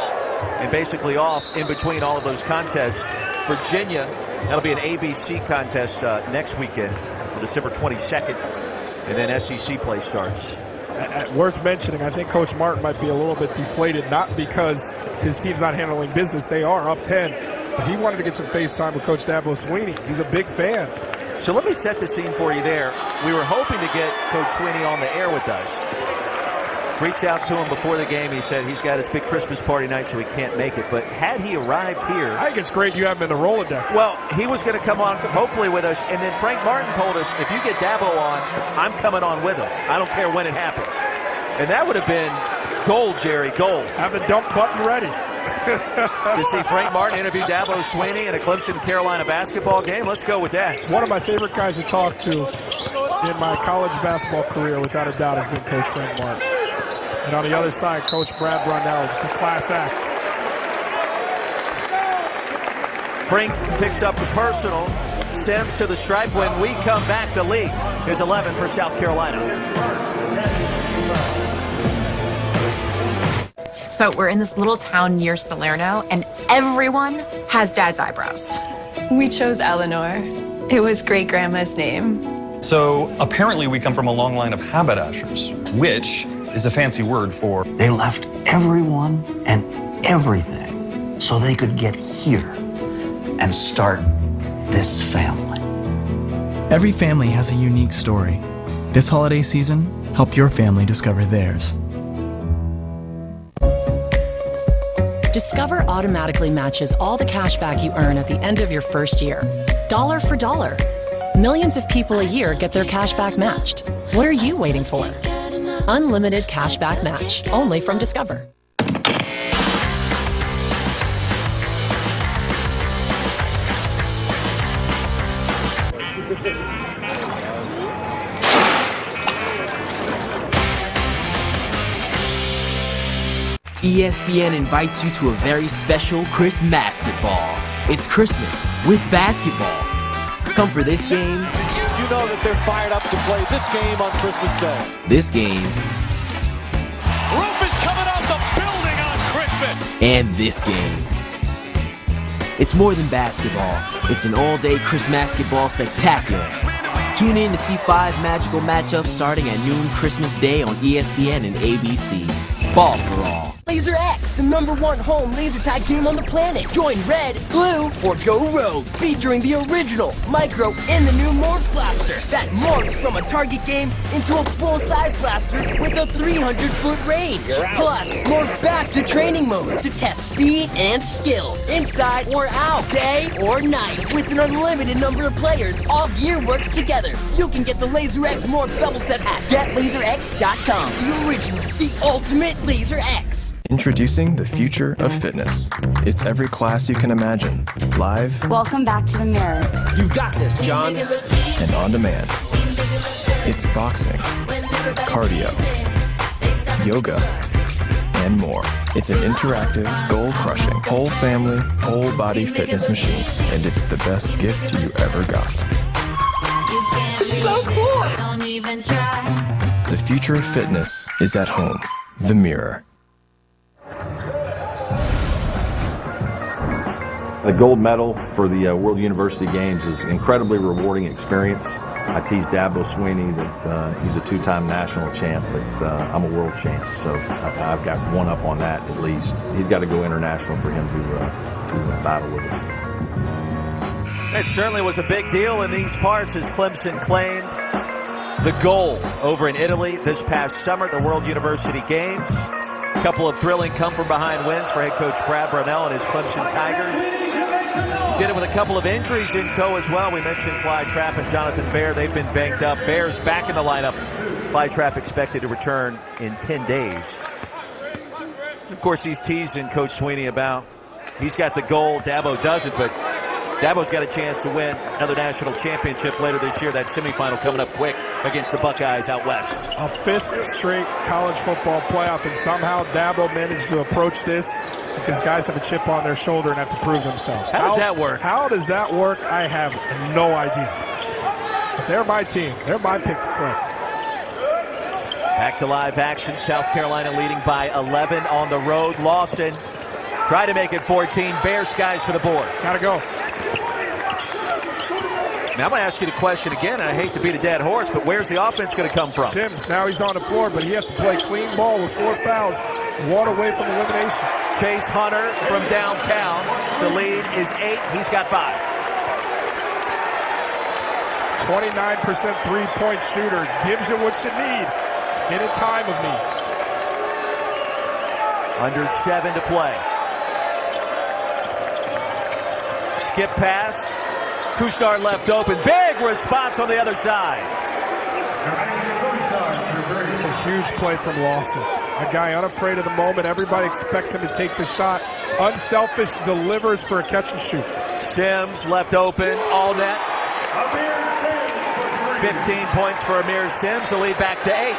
and basically off in between all of those contests. Virginia, that'll be an ABC contest next weekend on December 22nd. And then SEC play starts. Worth mentioning, I think Coach Martin might be a little bit deflated, not because his team's not handling business. They are up 10. But he wanted to get some face time with Coach Dabo Swinney. He's a big fan. So let me set the scene for you there. We were hoping to get Coach Swinney on the air with us. Reached out to him before the game. He said he's got his big Christmas party night, so he can't make it. But had he arrived here... I think it's great you have him in the Rolodex. Well, he was going to come on, hopefully, with us. And then Frank Martin told us, if you get Dabo on, I'm coming on with him. I don't care when it happens. And that would have been gold, Jerry, gold. Have the dump button ready. To see Frank Martin interview Dabo Swinney in a Clemson-Carolina basketball game, let's go with that. One of my favorite guys to talk to in my college basketball career, without a doubt, has been Coach Frank Martin. And on the other side, Coach Brad Brunell, just a class act. Frank picks up the personal. Sims to the stripe. When we come back, the lead is 11 for South Carolina. So we're in this little town near Salerno, and everyone has Dad's eyebrows. We chose Eleanor. It was great-grandma's name. So apparently we come from a long line of haberdashers, which is a fancy word for... They left everyone and everything so they could get here and start this family. Every family has a unique story. This holiday season, help your family discover theirs. Discover automatically matches all the cash back you earn at the end of your first year. Dollar for dollar. Millions of people a year get their cash back matched. What are you waiting for? Unlimited cash back match, only from Discover. ESPN invites you to a very special Christmas-basketball. It's Christmas with basketball. Come for this game. You know that they're fired up to play this game on Christmas Day. This game. Roof is coming off the building on Christmas. And this game. It's more than basketball. It's an all-day Christmas-basketball spectacular. Tune in to see 5 magical matchups starting at noon Christmas Day on ESPN and ABC. Ball for all. Laser X, the #1 home laser tag game on the planet. Join Red, Blue, or Go Rogue. Featuring the original, Micro, and the new Morph Blaster that morphs from a target game into a full-size blaster with a 300-foot range. Plus, morph back to training mode to test speed and skill, inside or out, day or night. With an unlimited number of players, all gear works together. You can get the Laser X Morph Double Set at GetLaserX.com. The original, the ultimate Laser X. Introducing the future of fitness. It's every class you can imagine. Live. Welcome back to the Mirror. You've got this, John. And on demand. It's boxing, cardio, yoga, and more. It's an interactive, goal-crushing, whole family, whole body fitness machine. And it's the best gift you ever got. So cool! The future of fitness is at home. The Mirror. The gold medal for the World University Games is an incredibly rewarding experience. I teased Dabo Swinney that he's a 2-time national champ, but I'm a world champ, so I've got one up on that at least. He's got to go international for him to battle with us. It certainly was a big deal in these parts as Clemson claimed the gold over in Italy this past summer at the World University Games. A couple of thrilling come-from-behind wins for head coach Brad Brownell and his Clemson Tigers. Did it with a couple of injuries in tow as well. We mentioned Flytrap and Jonathan Bair. They've been banged up. Bair's back in the lineup. Flytrap expected to return in 10 days. Of course, he's teasing Coach Swinney about he's got the gold, Dabo doesn't, but Dabo's got a chance to win another national championship later this year. That semifinal coming up quick against the Buckeyes out west. A 5th straight college football playoff, and somehow Dabo managed to approach this because guys have a chip on their shoulder and have to prove themselves. How does that work? How does that work? I have no idea. But they're my team. They're my pick to play. Back to live action. South Carolina leading by 11 on the road. Lawson try to make it 14. Bear skies for the board. Gotta go. Now I'm going to ask you the question again, and I hate to beat a dead horse, but where's the offense going to come from? Sims, now he's on the floor, but he has to play clean ball with 4 fouls. 1 away from elimination. Chase Hunter from downtown. The lead is 8. He's got 5. 29% three-point shooter. Gives you what you need in a time of need. Under 7 to play. Skip pass. Kusnar left open. Big response on the other side. It's a huge play from Lawson. A guy unafraid of the moment. Everybody expects him to take the shot. Unselfish, delivers for a catch and shoot. Sims left open. All net. 15 points for Amir Sims. The lead back to 8.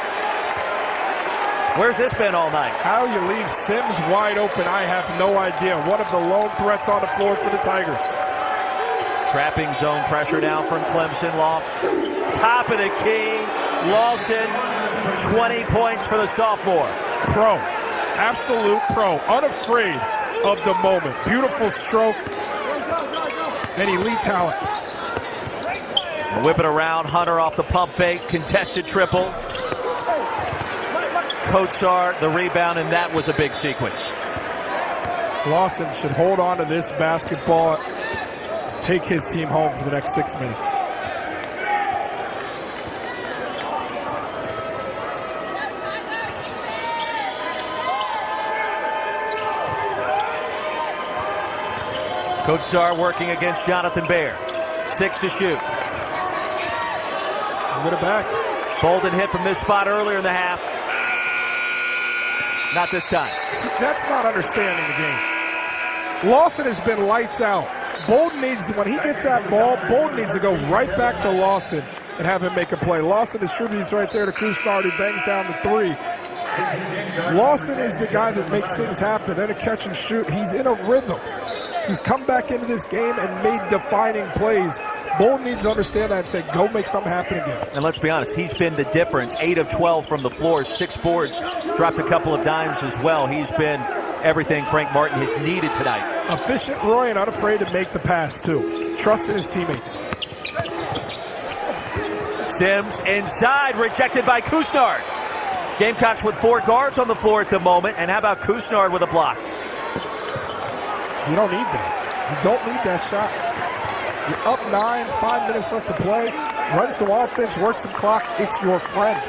Where's this been all night? How you leave Sims wide open, I have no idea. One of the lone threats on the floor for the Tigers. Trapping zone pressure down from Clemson. Loft. Top of the key. Lawson, 20 points for the sophomore. Pro. Absolute pro. Unafraid of the moment. Beautiful stroke. And elite talent. Whip it around, Hunter off the pump fake, contested triple. Kotsar, the rebound, and that was a big sequence. Lawson should hold on to this basketball, take his team home for the next 6 minutes. Kotsar working against Jonathan Baer. 6 to shoot. Get it back. Bolden hit from this spot earlier in the half. Not this time. See, that's not understanding the game. Lawson has been lights out. Bolden needs, when he gets that ball, Bolden needs to go right back to Lawson and have him make a play. Lawson distributes right there to Kusnard, who bangs down the three. Lawson is the guy that makes things happen. Then a catch and shoot. He's in a rhythm. He's come back into this game and made defining plays. Bolden needs to understand that and say, go make something happen again. And let's be honest, he's been the difference. 8 of 12 from the floor, 6 boards, dropped a couple of dimes as well. He's been everything Frank Martin has needed tonight. Efficient Roy and unafraid to make the pass, too. Trust in his teammates. Sims inside, rejected by Kusnard. Gamecocks with 4 guards on the floor at the moment. And how about Kusnard with a block? You don't need that. You don't need that shot. You're up 9, 5 minutes left to play. Run some offense, work some clock. It's your friend.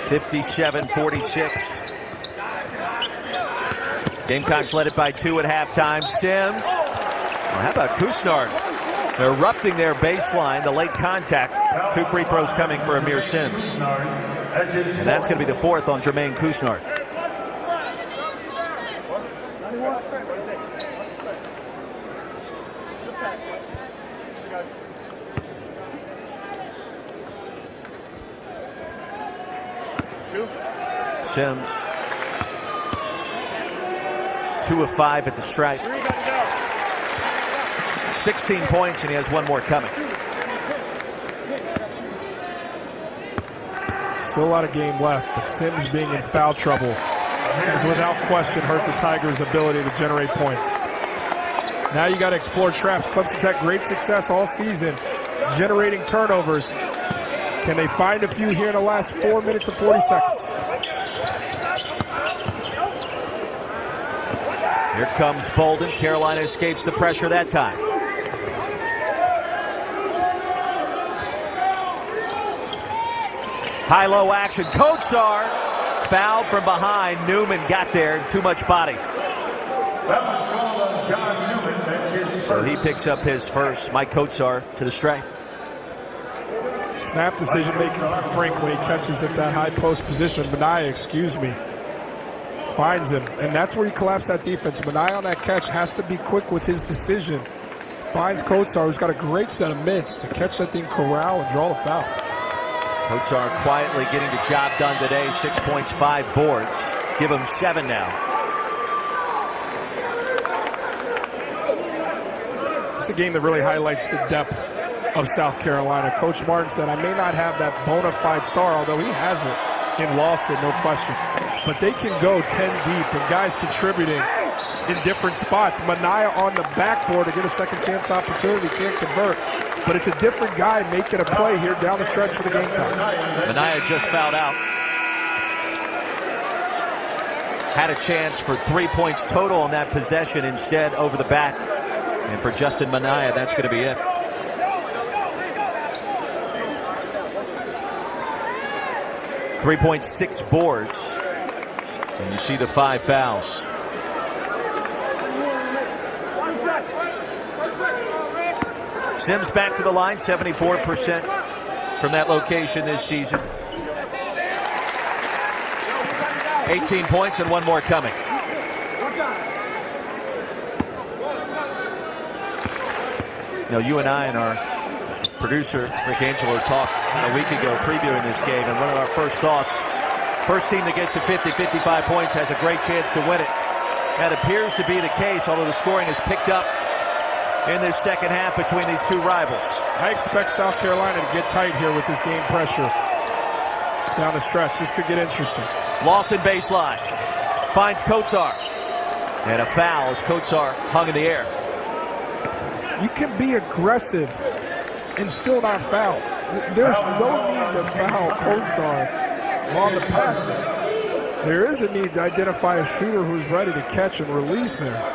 (57-46). Gamecocks led it by 2 at halftime. Sims. Well, how about Kusnard? They're erupting their baseline. The late contact. 2 free throws coming for Amir Sims. And that's going to be the 4th on Jermaine Kusnard. Sims, 2 of 5 at the stripe. 16 points, and he has 1 more coming. Still a lot of game left, but Sims being in foul trouble has without question hurt the Tigers' ability to generate points. Now you got to explore traps. Clemson's had great success all season generating turnovers. Can they find a few here in the last 4 minutes and 40 seconds? Here comes Bolden. Carolina escapes the pressure that time. High-low action. Kotsar fouled from behind. Newman got there. Too much body. That was called on John Newman. That's his first. So he picks up his first. Mike Kotsar to the stripe. Snap decision making from Frank when he catches at that high post position. Minaya, finds him. And that's where you collapse that defense. Minaya on that catch has to be quick with his decision. Finds Kotsar, who's got a great set of mitts to catch that thing, corral, and draw the foul. Kotsar quietly getting the job done today. 6 points, 5 boards. Give him 7 now. It's a game that really highlights the depth of South Carolina. Coach Martin said, I may not have that bona fide star, although he has it in Lawson, no question. But they can go 10 deep, and guys contributing in different spots. Minaya on the backboard to get a second chance opportunity, can't convert. But it's a different guy making a play here down the stretch for the Gamecocks. Minaya just fouled out. Had a chance for 3 points total on that possession, instead over the back. And for Justin Minaya, that's going to be it. .6 boards. And you see the 5 fouls. Sims back to the line, 74% from that location this season. 18 points and 1 more coming. You know, you and I and our producer, Rick Angelo, talked a week ago previewing this game, and one of our first thoughts, first team that gets to 50, 55 points has a great chance to win it. That appears to be the case, although the scoring has picked up in this second half between these two rivals. I expect South Carolina to get tight here with this game pressure down the stretch. This could get interesting. Lawson baseline. Finds Kotsar. And a foul as Kotsar hung in the air. You can be aggressive and still not foul. There's no need to foul Kotsar on the passing. There is a need to identify a shooter who's ready to catch and release there.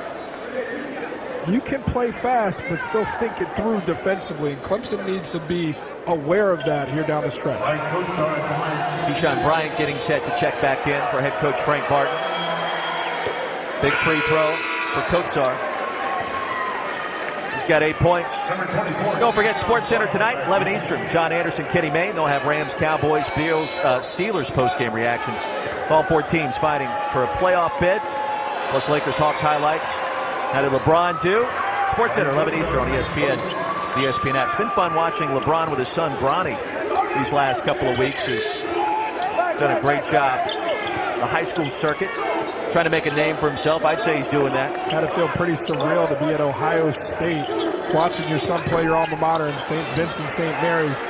You can play fast, but still think it through defensively. And Clemson needs to be aware of that here down the stretch. Keyshawn Bryant getting set to check back in for head coach Frank Barton. Big free throw for Kotsar. He's got 8 points. Don't forget SportsCenter tonight, 11 Eastern. John Anderson, Kenny Mayne. They'll have Rams, Cowboys, Bills, Steelers post-game reactions. All 4 teams fighting for a playoff bid. Plus Lakers Hawks highlights. How did LeBron do? SportsCenter, 11 Eastern on ESPN. The ESPN app. It's been fun watching LeBron with his son Bronny these last couple of weeks. Has done a great job. The high school circuit, trying to make a name for himself. I'd say he's doing that. Had to feel pretty surreal to be at Ohio State, watching your son play your alma mater in St. Vincent, St. Mary's,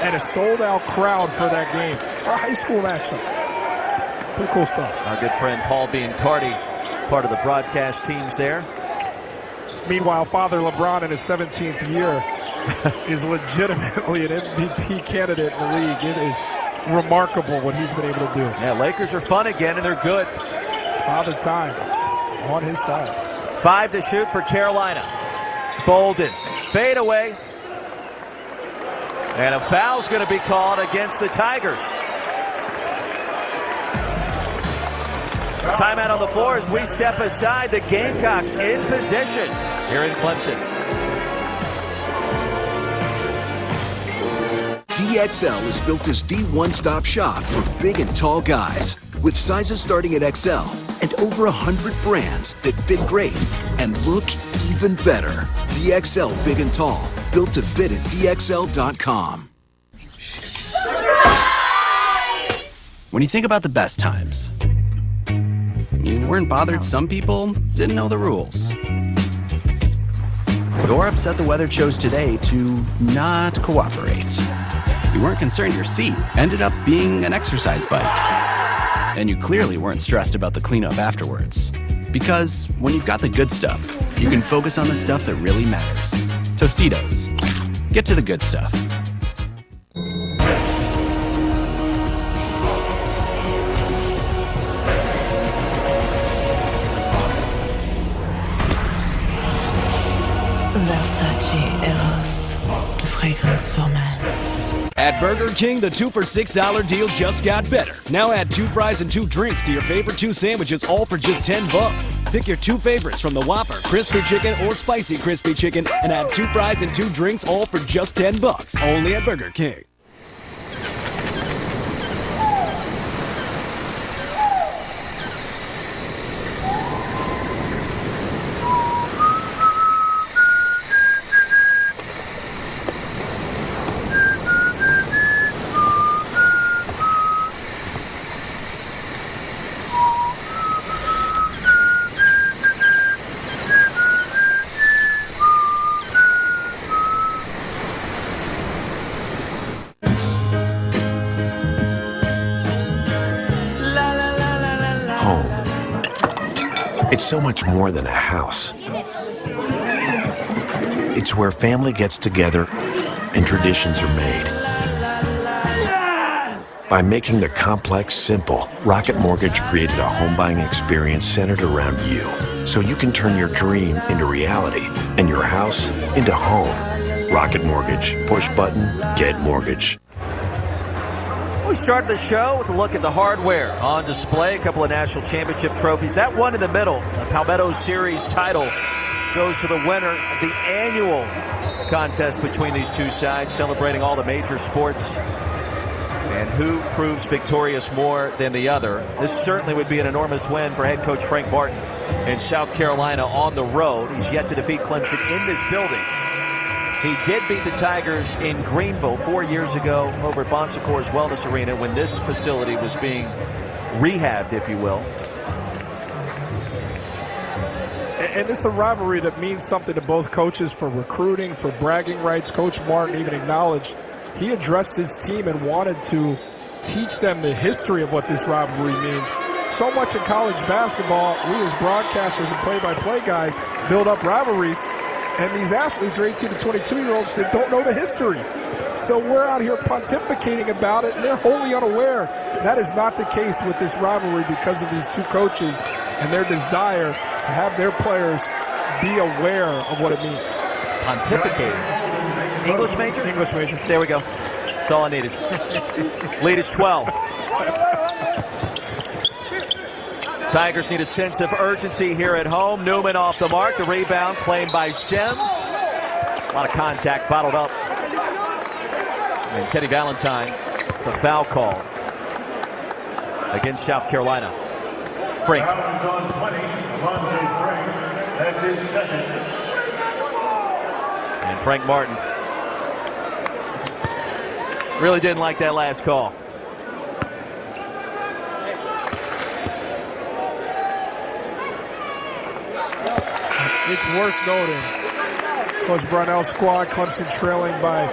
and a sold-out crowd for that game. A high school matchup. Pretty cool stuff. Our good friend Paul Biancardi, part of the broadcast teams there. Meanwhile, Father LeBron in his 17th year is legitimately an MVP candidate in the league. It is remarkable what he's been able to do. Yeah, Lakers are fun again, and they're good. Father time on his side. 5 to shoot for Carolina. Bolden, fade away. And a foul's going to be called against the Tigers. Timeout on the floor as we step aside. The Gamecocks in position here in Clemson. DXL is built as the one-stop shop for big and tall guys, with sizes starting at XL and over 100 brands that fit great and look even better. DXL Big and Tall, built to fit at DXL.com. When you think about the best times, you weren't bothered some people didn't know the rules. Or upset the weather chose today to not cooperate. You weren't concerned your seat ended up being an exercise bike. And you clearly weren't stressed about the cleanup afterwards. Because when you've got the good stuff, you can focus on the stuff that really matters. Tostitos. Get to the good stuff. Versace Eros. Fragrance for men. At Burger King, the 2 for $6 deal just got better. Now add 2 fries and 2 drinks to your favorite 2 sandwiches, all for just $10. Pick your 2 favorites from the Whopper, Crispy Chicken, or Spicy Crispy Chicken, and add 2 fries and 2 drinks, all for just $10. Only at Burger King. It's so much more than a house. It's where family gets together and traditions are made. By making the complex simple, Rocket Mortgage created a home buying experience centered around you, so you can turn your dream into reality and your house into home. Rocket Mortgage. Push button, get mortgage. We started the show with a look at the hardware on display. A couple of national championship trophies. That one in the middle, the Palmetto Series title, goes to the winner of the annual contest between these two sides, celebrating all the major sports. And who proves victorious more than the other? This certainly would be an enormous win for head coach Frank Barton in South Carolina on the road. He's yet to defeat Clemson in this building. He did beat the Tigers in Greenville 4 years ago over at Bon Secours Wellness Arena when this facility was being rehabbed, if you will. And it's a rivalry that means something to both coaches for recruiting, for bragging rights. Coach Martin even acknowledged he addressed his team and wanted to teach them the history of what this rivalry means. so much in college basketball, we as broadcasters and play-by-play guys build up rivalries, and these athletes are 18 to 22-year-olds that don't know the history. So we're out here pontificating about it, and they're wholly unaware. That is not the case with this rivalry because of these two coaches and their desire to have their players be aware of what it means. Pontificating. English major? English major. There we go. That's all I needed. Lead is 12. Tigers need a sense of urgency here at home. Newman off the mark. The rebound claimed by Sims. A lot of contact bottled up. And Teddy Valentine, the foul call against South Carolina. Frank. Fouls on 20, Alonzo Frank. That's his second. And Frank Martin really didn't like that last call. It's worth noting, Coach Brownell's squad, Clemson trailing by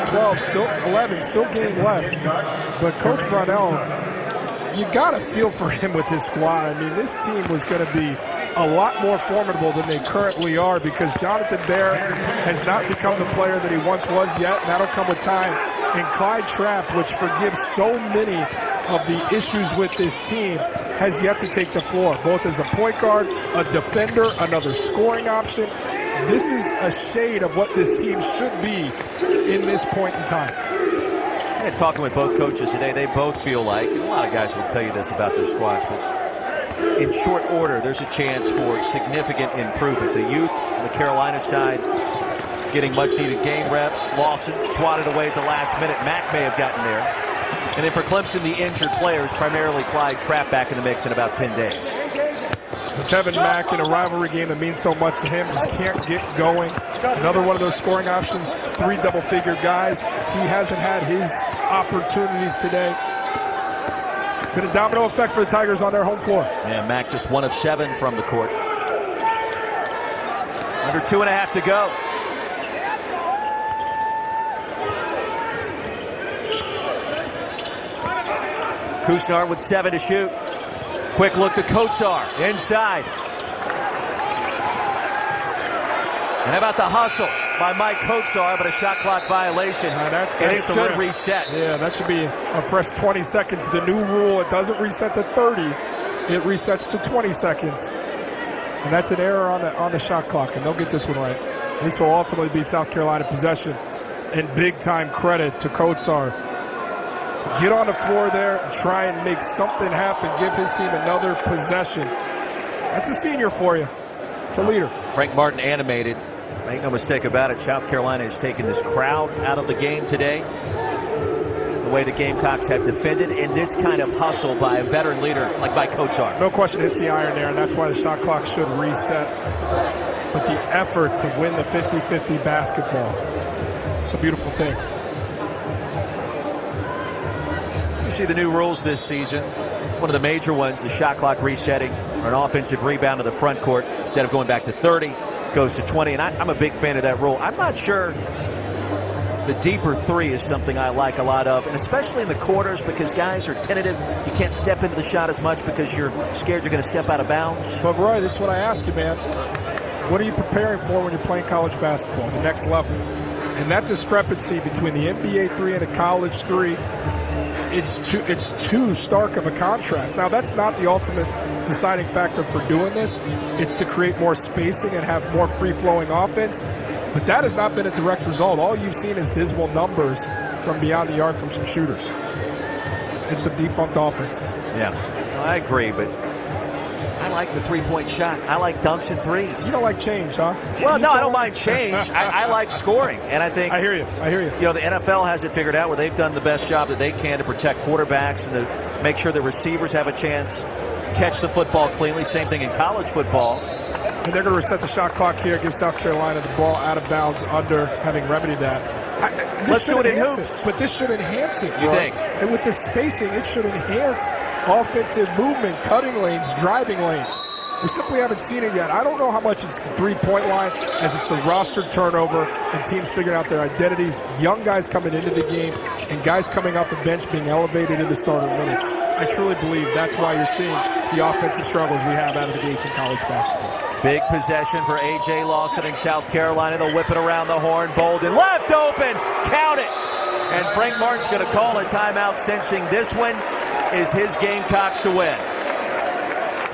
12, still 11, still game left. But Coach Brownell, you got to feel for him with his squad. I mean, this team was going to be a lot more formidable than they currently are because Jonathan Baer has not become the player that he once was yet, and that'll come with time. And Clyde Trapp, which forgives so many of the issues with this team, has yet to take the floor, both as a point guard, a defender, another scoring option. This is a shade of what this team should be in this point in time. And talking with both coaches today, they both feel like, and a lot of guys will tell you this about their squads, but in short order, there's a chance for significant improvement. The youth on the Carolina side getting much-needed game reps. Lawson swatted away at the last minute. Mack may have gotten there. And then for Clemson, the injured players, primarily Clyde Trapp, back in the mix in about 10 days. Tevin Mack in a rivalry game that means so much to him just can't get going. Another one of those scoring options, 3 double-figure guys. He hasn't had his opportunities today. Been a domino effect for the Tigers on their home floor. Yeah, Mack just 1 of 7 from the court. Under 2.5 to go. Kusnar with 7 to shoot. Quick look to Kotsar inside. And how about the hustle by Mike Kotsar, but a shot clock violation. And it should reset. Yeah, that should be a fresh 20 seconds. The new rule, it doesn't reset to 30. It resets to 20 seconds. And that's an error on the shot clock, and they'll get this one right. This will ultimately be South Carolina possession. And big-time credit to Kotsar. Get on the floor there and try and make something happen. Give his team another possession. That's a senior for you. It's a leader. Frank Martin animated. Make no mistake about it, South Carolina has taken this crowd out of the game today. The way the Gamecocks have defended, and this kind of hustle by a veteran leader like by Kotsar. No question hits the iron there, and that's why the shot clock should reset. But the effort to win the 50-50 basketball, it's a beautiful thing. You see the new rules this season. One of the major ones, the shot clock resetting, or an offensive rebound to the front court. Instead of going back to 30, goes to 20. And I'm a big fan of that rule. I'm not sure the deeper 3 is something I like a lot of, and especially in the quarters because guys are tentative. You can't step into the shot as much because you're scared you're going to step out of bounds. But, Roy, this is what I ask you, man. What are you preparing for when you're playing college basketball, the next level? And that discrepancy between the NBA 3 and the college 3, it's too stark of a contrast. Now, that's not the ultimate deciding factor for doing this. It's to create more spacing and have more free-flowing offense. But that has not been a direct result. All you've seen is dismal numbers from beyond the arc from some shooters and some defunct offenses. Yeah, I agree, but I like the three-point shot. I like dunks and threes. You don't like change, huh? Well, no, I don't mind change. I like scoring, and I think I hear you. You know, the NFL has it figured out where they've done the best job that they can to protect quarterbacks and to make sure the receivers have a chance catch the football cleanly. Same thing in college football. And they're going to reset the shot clock here, give South Carolina the ball out of bounds under having remedied that. Let's do it in hoops. But this should enhance it. You think? And with the spacing, it should enhance offensive movement, cutting lanes, driving lanes. We simply haven't seen it yet. I don't know how much it's the three-point line as it's a roster turnover and teams figuring out their identities, young guys coming into the game, and guys coming off the bench being elevated into starter minutes. I truly believe that's why you're seeing the offensive struggles we have out of the gates in college basketball. Big possession for A.J. Lawson in South Carolina. They'll whip it around the horn. Bolden left open. Count it. And Frank Martin's going to call a timeout, sensing this one is his Gamecocks to win.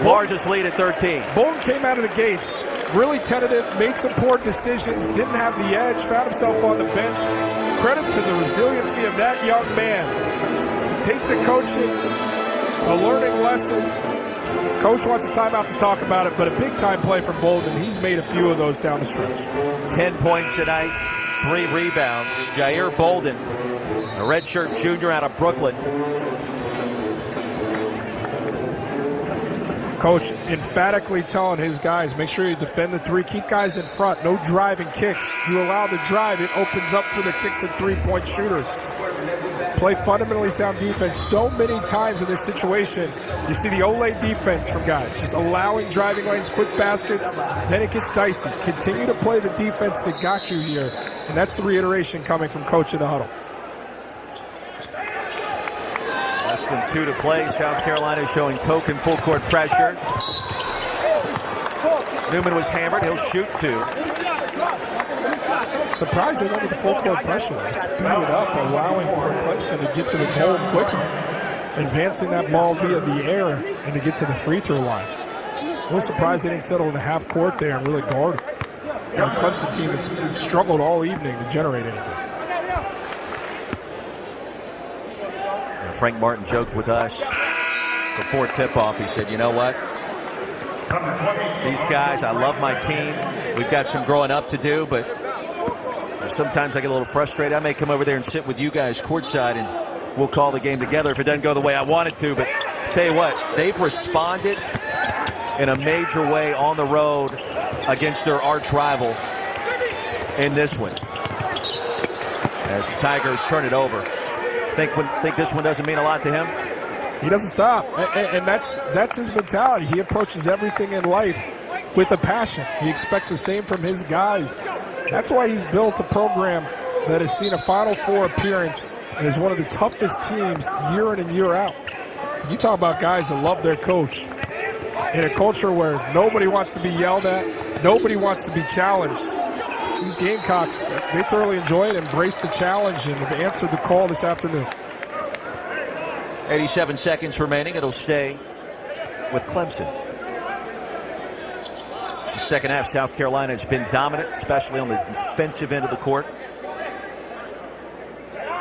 Largest lead at 13. Bolden came out of the gates really tentative, made some poor decisions, didn't have the edge, found himself on the bench. Credit to the resiliency of that young man to take the coaching, a learning lesson. Coach wants a timeout to talk about it, but a big-time play from Bolden. He's made a few of those down the stretch. 10 points tonight, 3 rebounds. Jair Bolden, a redshirt junior out of Brooklyn. Coach emphatically telling his guys, make sure you defend the three, keep guys in front, no driving kicks. You allow the drive, it opens up for the kick to three-point shooters. Play fundamentally sound defense. So many times in this situation, you see the Olay defense from guys, just allowing driving lanes, quick baskets, then it gets dicey. Continue to play the defense that got you here, and that's the reiteration coming from Coach in the huddle. Less than 2 to play. South Carolina showing token full court pressure. Newman was hammered. He'll shoot 2. Surprised they went with the full court pressure. They speed it up, allowing for Clemson to get to the goal quicker, advancing that ball via the air and to get to the free throw line. A little surprised they didn't settle in the half court there and really guard it. The Clemson team has struggled all evening to generate anything. Frank Martin joked with us before tip-off. He said, you know what? These guys, I love my team. We've got some growing up to do, but sometimes I get a little frustrated. I may come over there and sit with you guys courtside, and we'll call the game together if it doesn't go the way I want it to. But tell you what, they've responded in a major way on the road against their arch rival in this one. As the Tigers turn it over. Think this one doesn't mean a lot to him? He doesn't stop, and that's his mentality. He approaches everything in life with a passion. He expects the same from his guys. That's why he's built a program that has seen a Final Four appearance and is one of the toughest teams year in and year out. You talk about guys that love their coach in a culture where nobody wants to be yelled at, nobody wants to be challenged. These Gamecocks, they thoroughly enjoy it, embrace the challenge, and have answered the call this afternoon. 87 seconds remaining. It'll stay with Clemson. The second half, South Carolina has been dominant, especially on the defensive end of the court.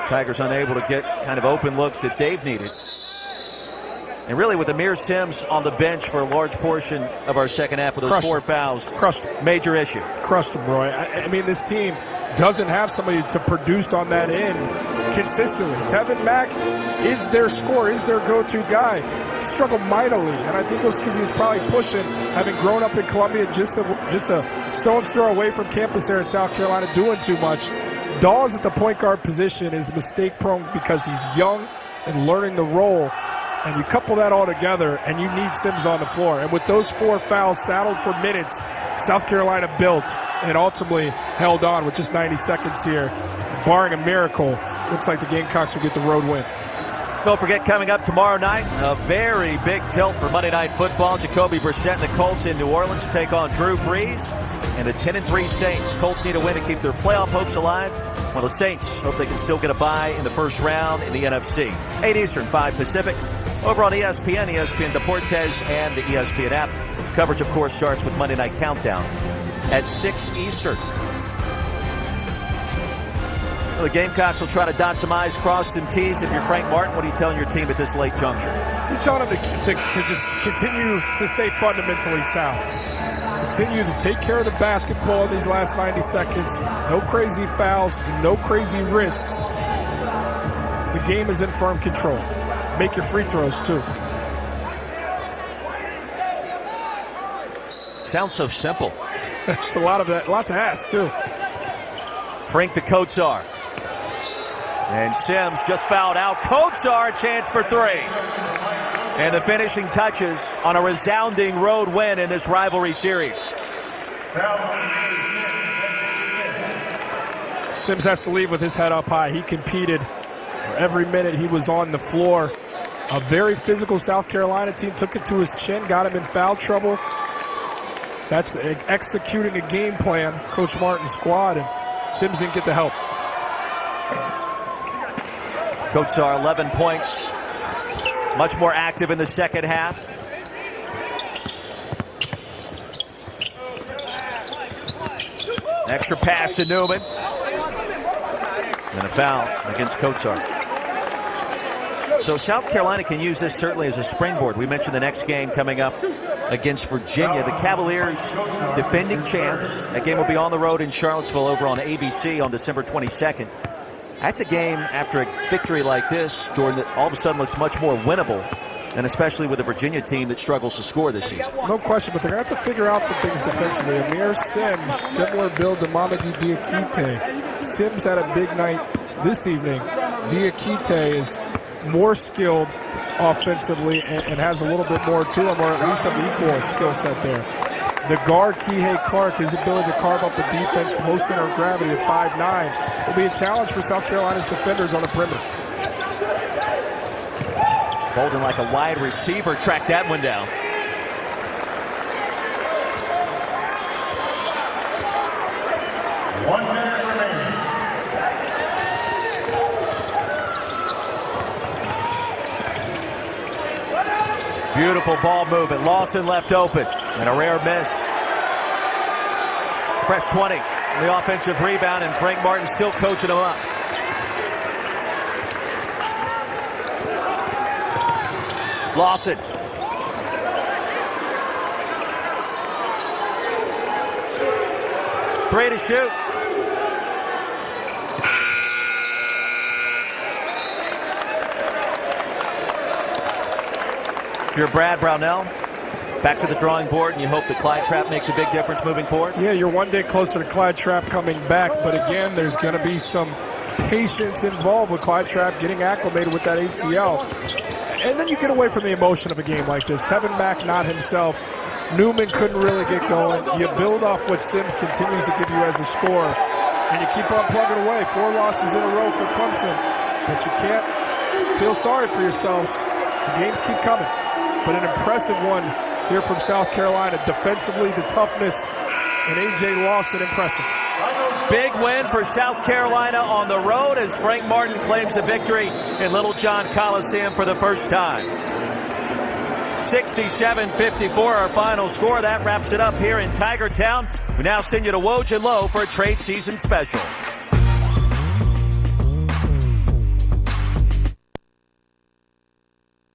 Tigers unable to get kind of open looks that they've needed. And really, with Amir Sims on the bench for a large portion of our second half with those 4 fouls, major issue. Crushed him, Roy. I mean, this team doesn't have somebody to produce on that end consistently. Tevin Mack is their scorer, is their go-to guy. He struggled mightily, and I think it was because he was probably pushing, having grown up in Columbia, just a stone's throw away from campus there in South Carolina, doing too much. Dawes at the point guard position is mistake-prone because he's young and learning the role. And you couple that all together, and you need Sims on the floor. And with those 4 fouls saddled for minutes, South Carolina built and ultimately held on with just 90 seconds here. Barring a miracle, looks like the Gamecocks will get the road win. Don't forget, coming up tomorrow night, a very big tilt for Monday Night Football. Jacoby Brissett and the Colts in New Orleans to take on Drew Brees and the 10-3 Saints. Colts need a win to keep their playoff hopes alive, while the Saints hope they can still get a bye in the first round in the NFC. 8 Eastern, 5 Pacific. Over on ESPN, ESPN Deportes, and the ESPN app. Coverage, of course, starts with Monday Night Countdown at 6 Eastern. Well, the Gamecocks will try to dot some I's, cross some T's. If you're Frank Martin, what are you telling your team at this late juncture? You're telling them to just continue to stay fundamentally sound. Continue to take care of the basketball in these last 90 seconds. No crazy fouls, no crazy risks. The game is in firm control. Make your free throws, too. Sounds so simple. It's a lot to ask, too. Frank to Kotsar. And Sims just fouled out. Kotsar, a chance for 3. And the finishing touches on a resounding road win in this rivalry series. Sims has to leave with his head up high. He competed every minute he was on the floor. A very physical South Carolina team took it to his chin, got him in foul trouble. That's executing a game plan, Coach Martin's squad, and Sims didn't get the help. Coach Czar, 11 points. Much more active in the second half. Extra pass to Newman. And a foul against Kotsar. So South Carolina can use this certainly as a springboard. We mentioned the next game coming up against Virginia. The Cavaliers, defending champs. That game will be on the road in Charlottesville over on ABC on December 22nd. That's a game after a victory like this, Jordan, that all of a sudden looks much more winnable, and especially with a Virginia team that struggles to score this season. No question, but they're going to have to figure out some things defensively. Amir Sims, similar build to Mamadi Diakite. Sims had a big night this evening. Diakite is more skilled offensively and has a little bit more to him, or at least an equal skill set there. The guard, Kihei Clark, his ability to carve up the defense, low center of gravity of 5'9", will be a challenge for South Carolina's defenders on the perimeter. Bolden, like a wide receiver, tracked that one down. One minute remaining. Beautiful ball movement. Lawson left open. And a rare miss. Press 20. The offensive rebound, and Frank Martin still coaching him up. Lawson. Three to shoot. If you're Brad Brownell, back to the drawing board, and you hope that Clyde Trapp makes a big difference moving forward? Yeah, you're one day closer to Clyde Trapp coming back, but again, there's going to be some patience involved with Clyde Trapp getting acclimated with that ACL. And then you get away from the emotion of a game like this. Tevin Mack not himself. Newman couldn't really get going. You build off what Sims continues to give you as a scorer, and you keep on plugging away. 4 losses in a row for Clemson, but you can't feel sorry for yourselves. The games keep coming. But an impressive one here from South Carolina. Defensively, the toughness, and A.J. Lawson impressive. Big win for South Carolina on the road as Frank Martin claims a victory in Little John Coliseum for the first time. 67-54 our final score. That wraps it up here in Tiger Town. We now send you to Woj and Low for a trade season special.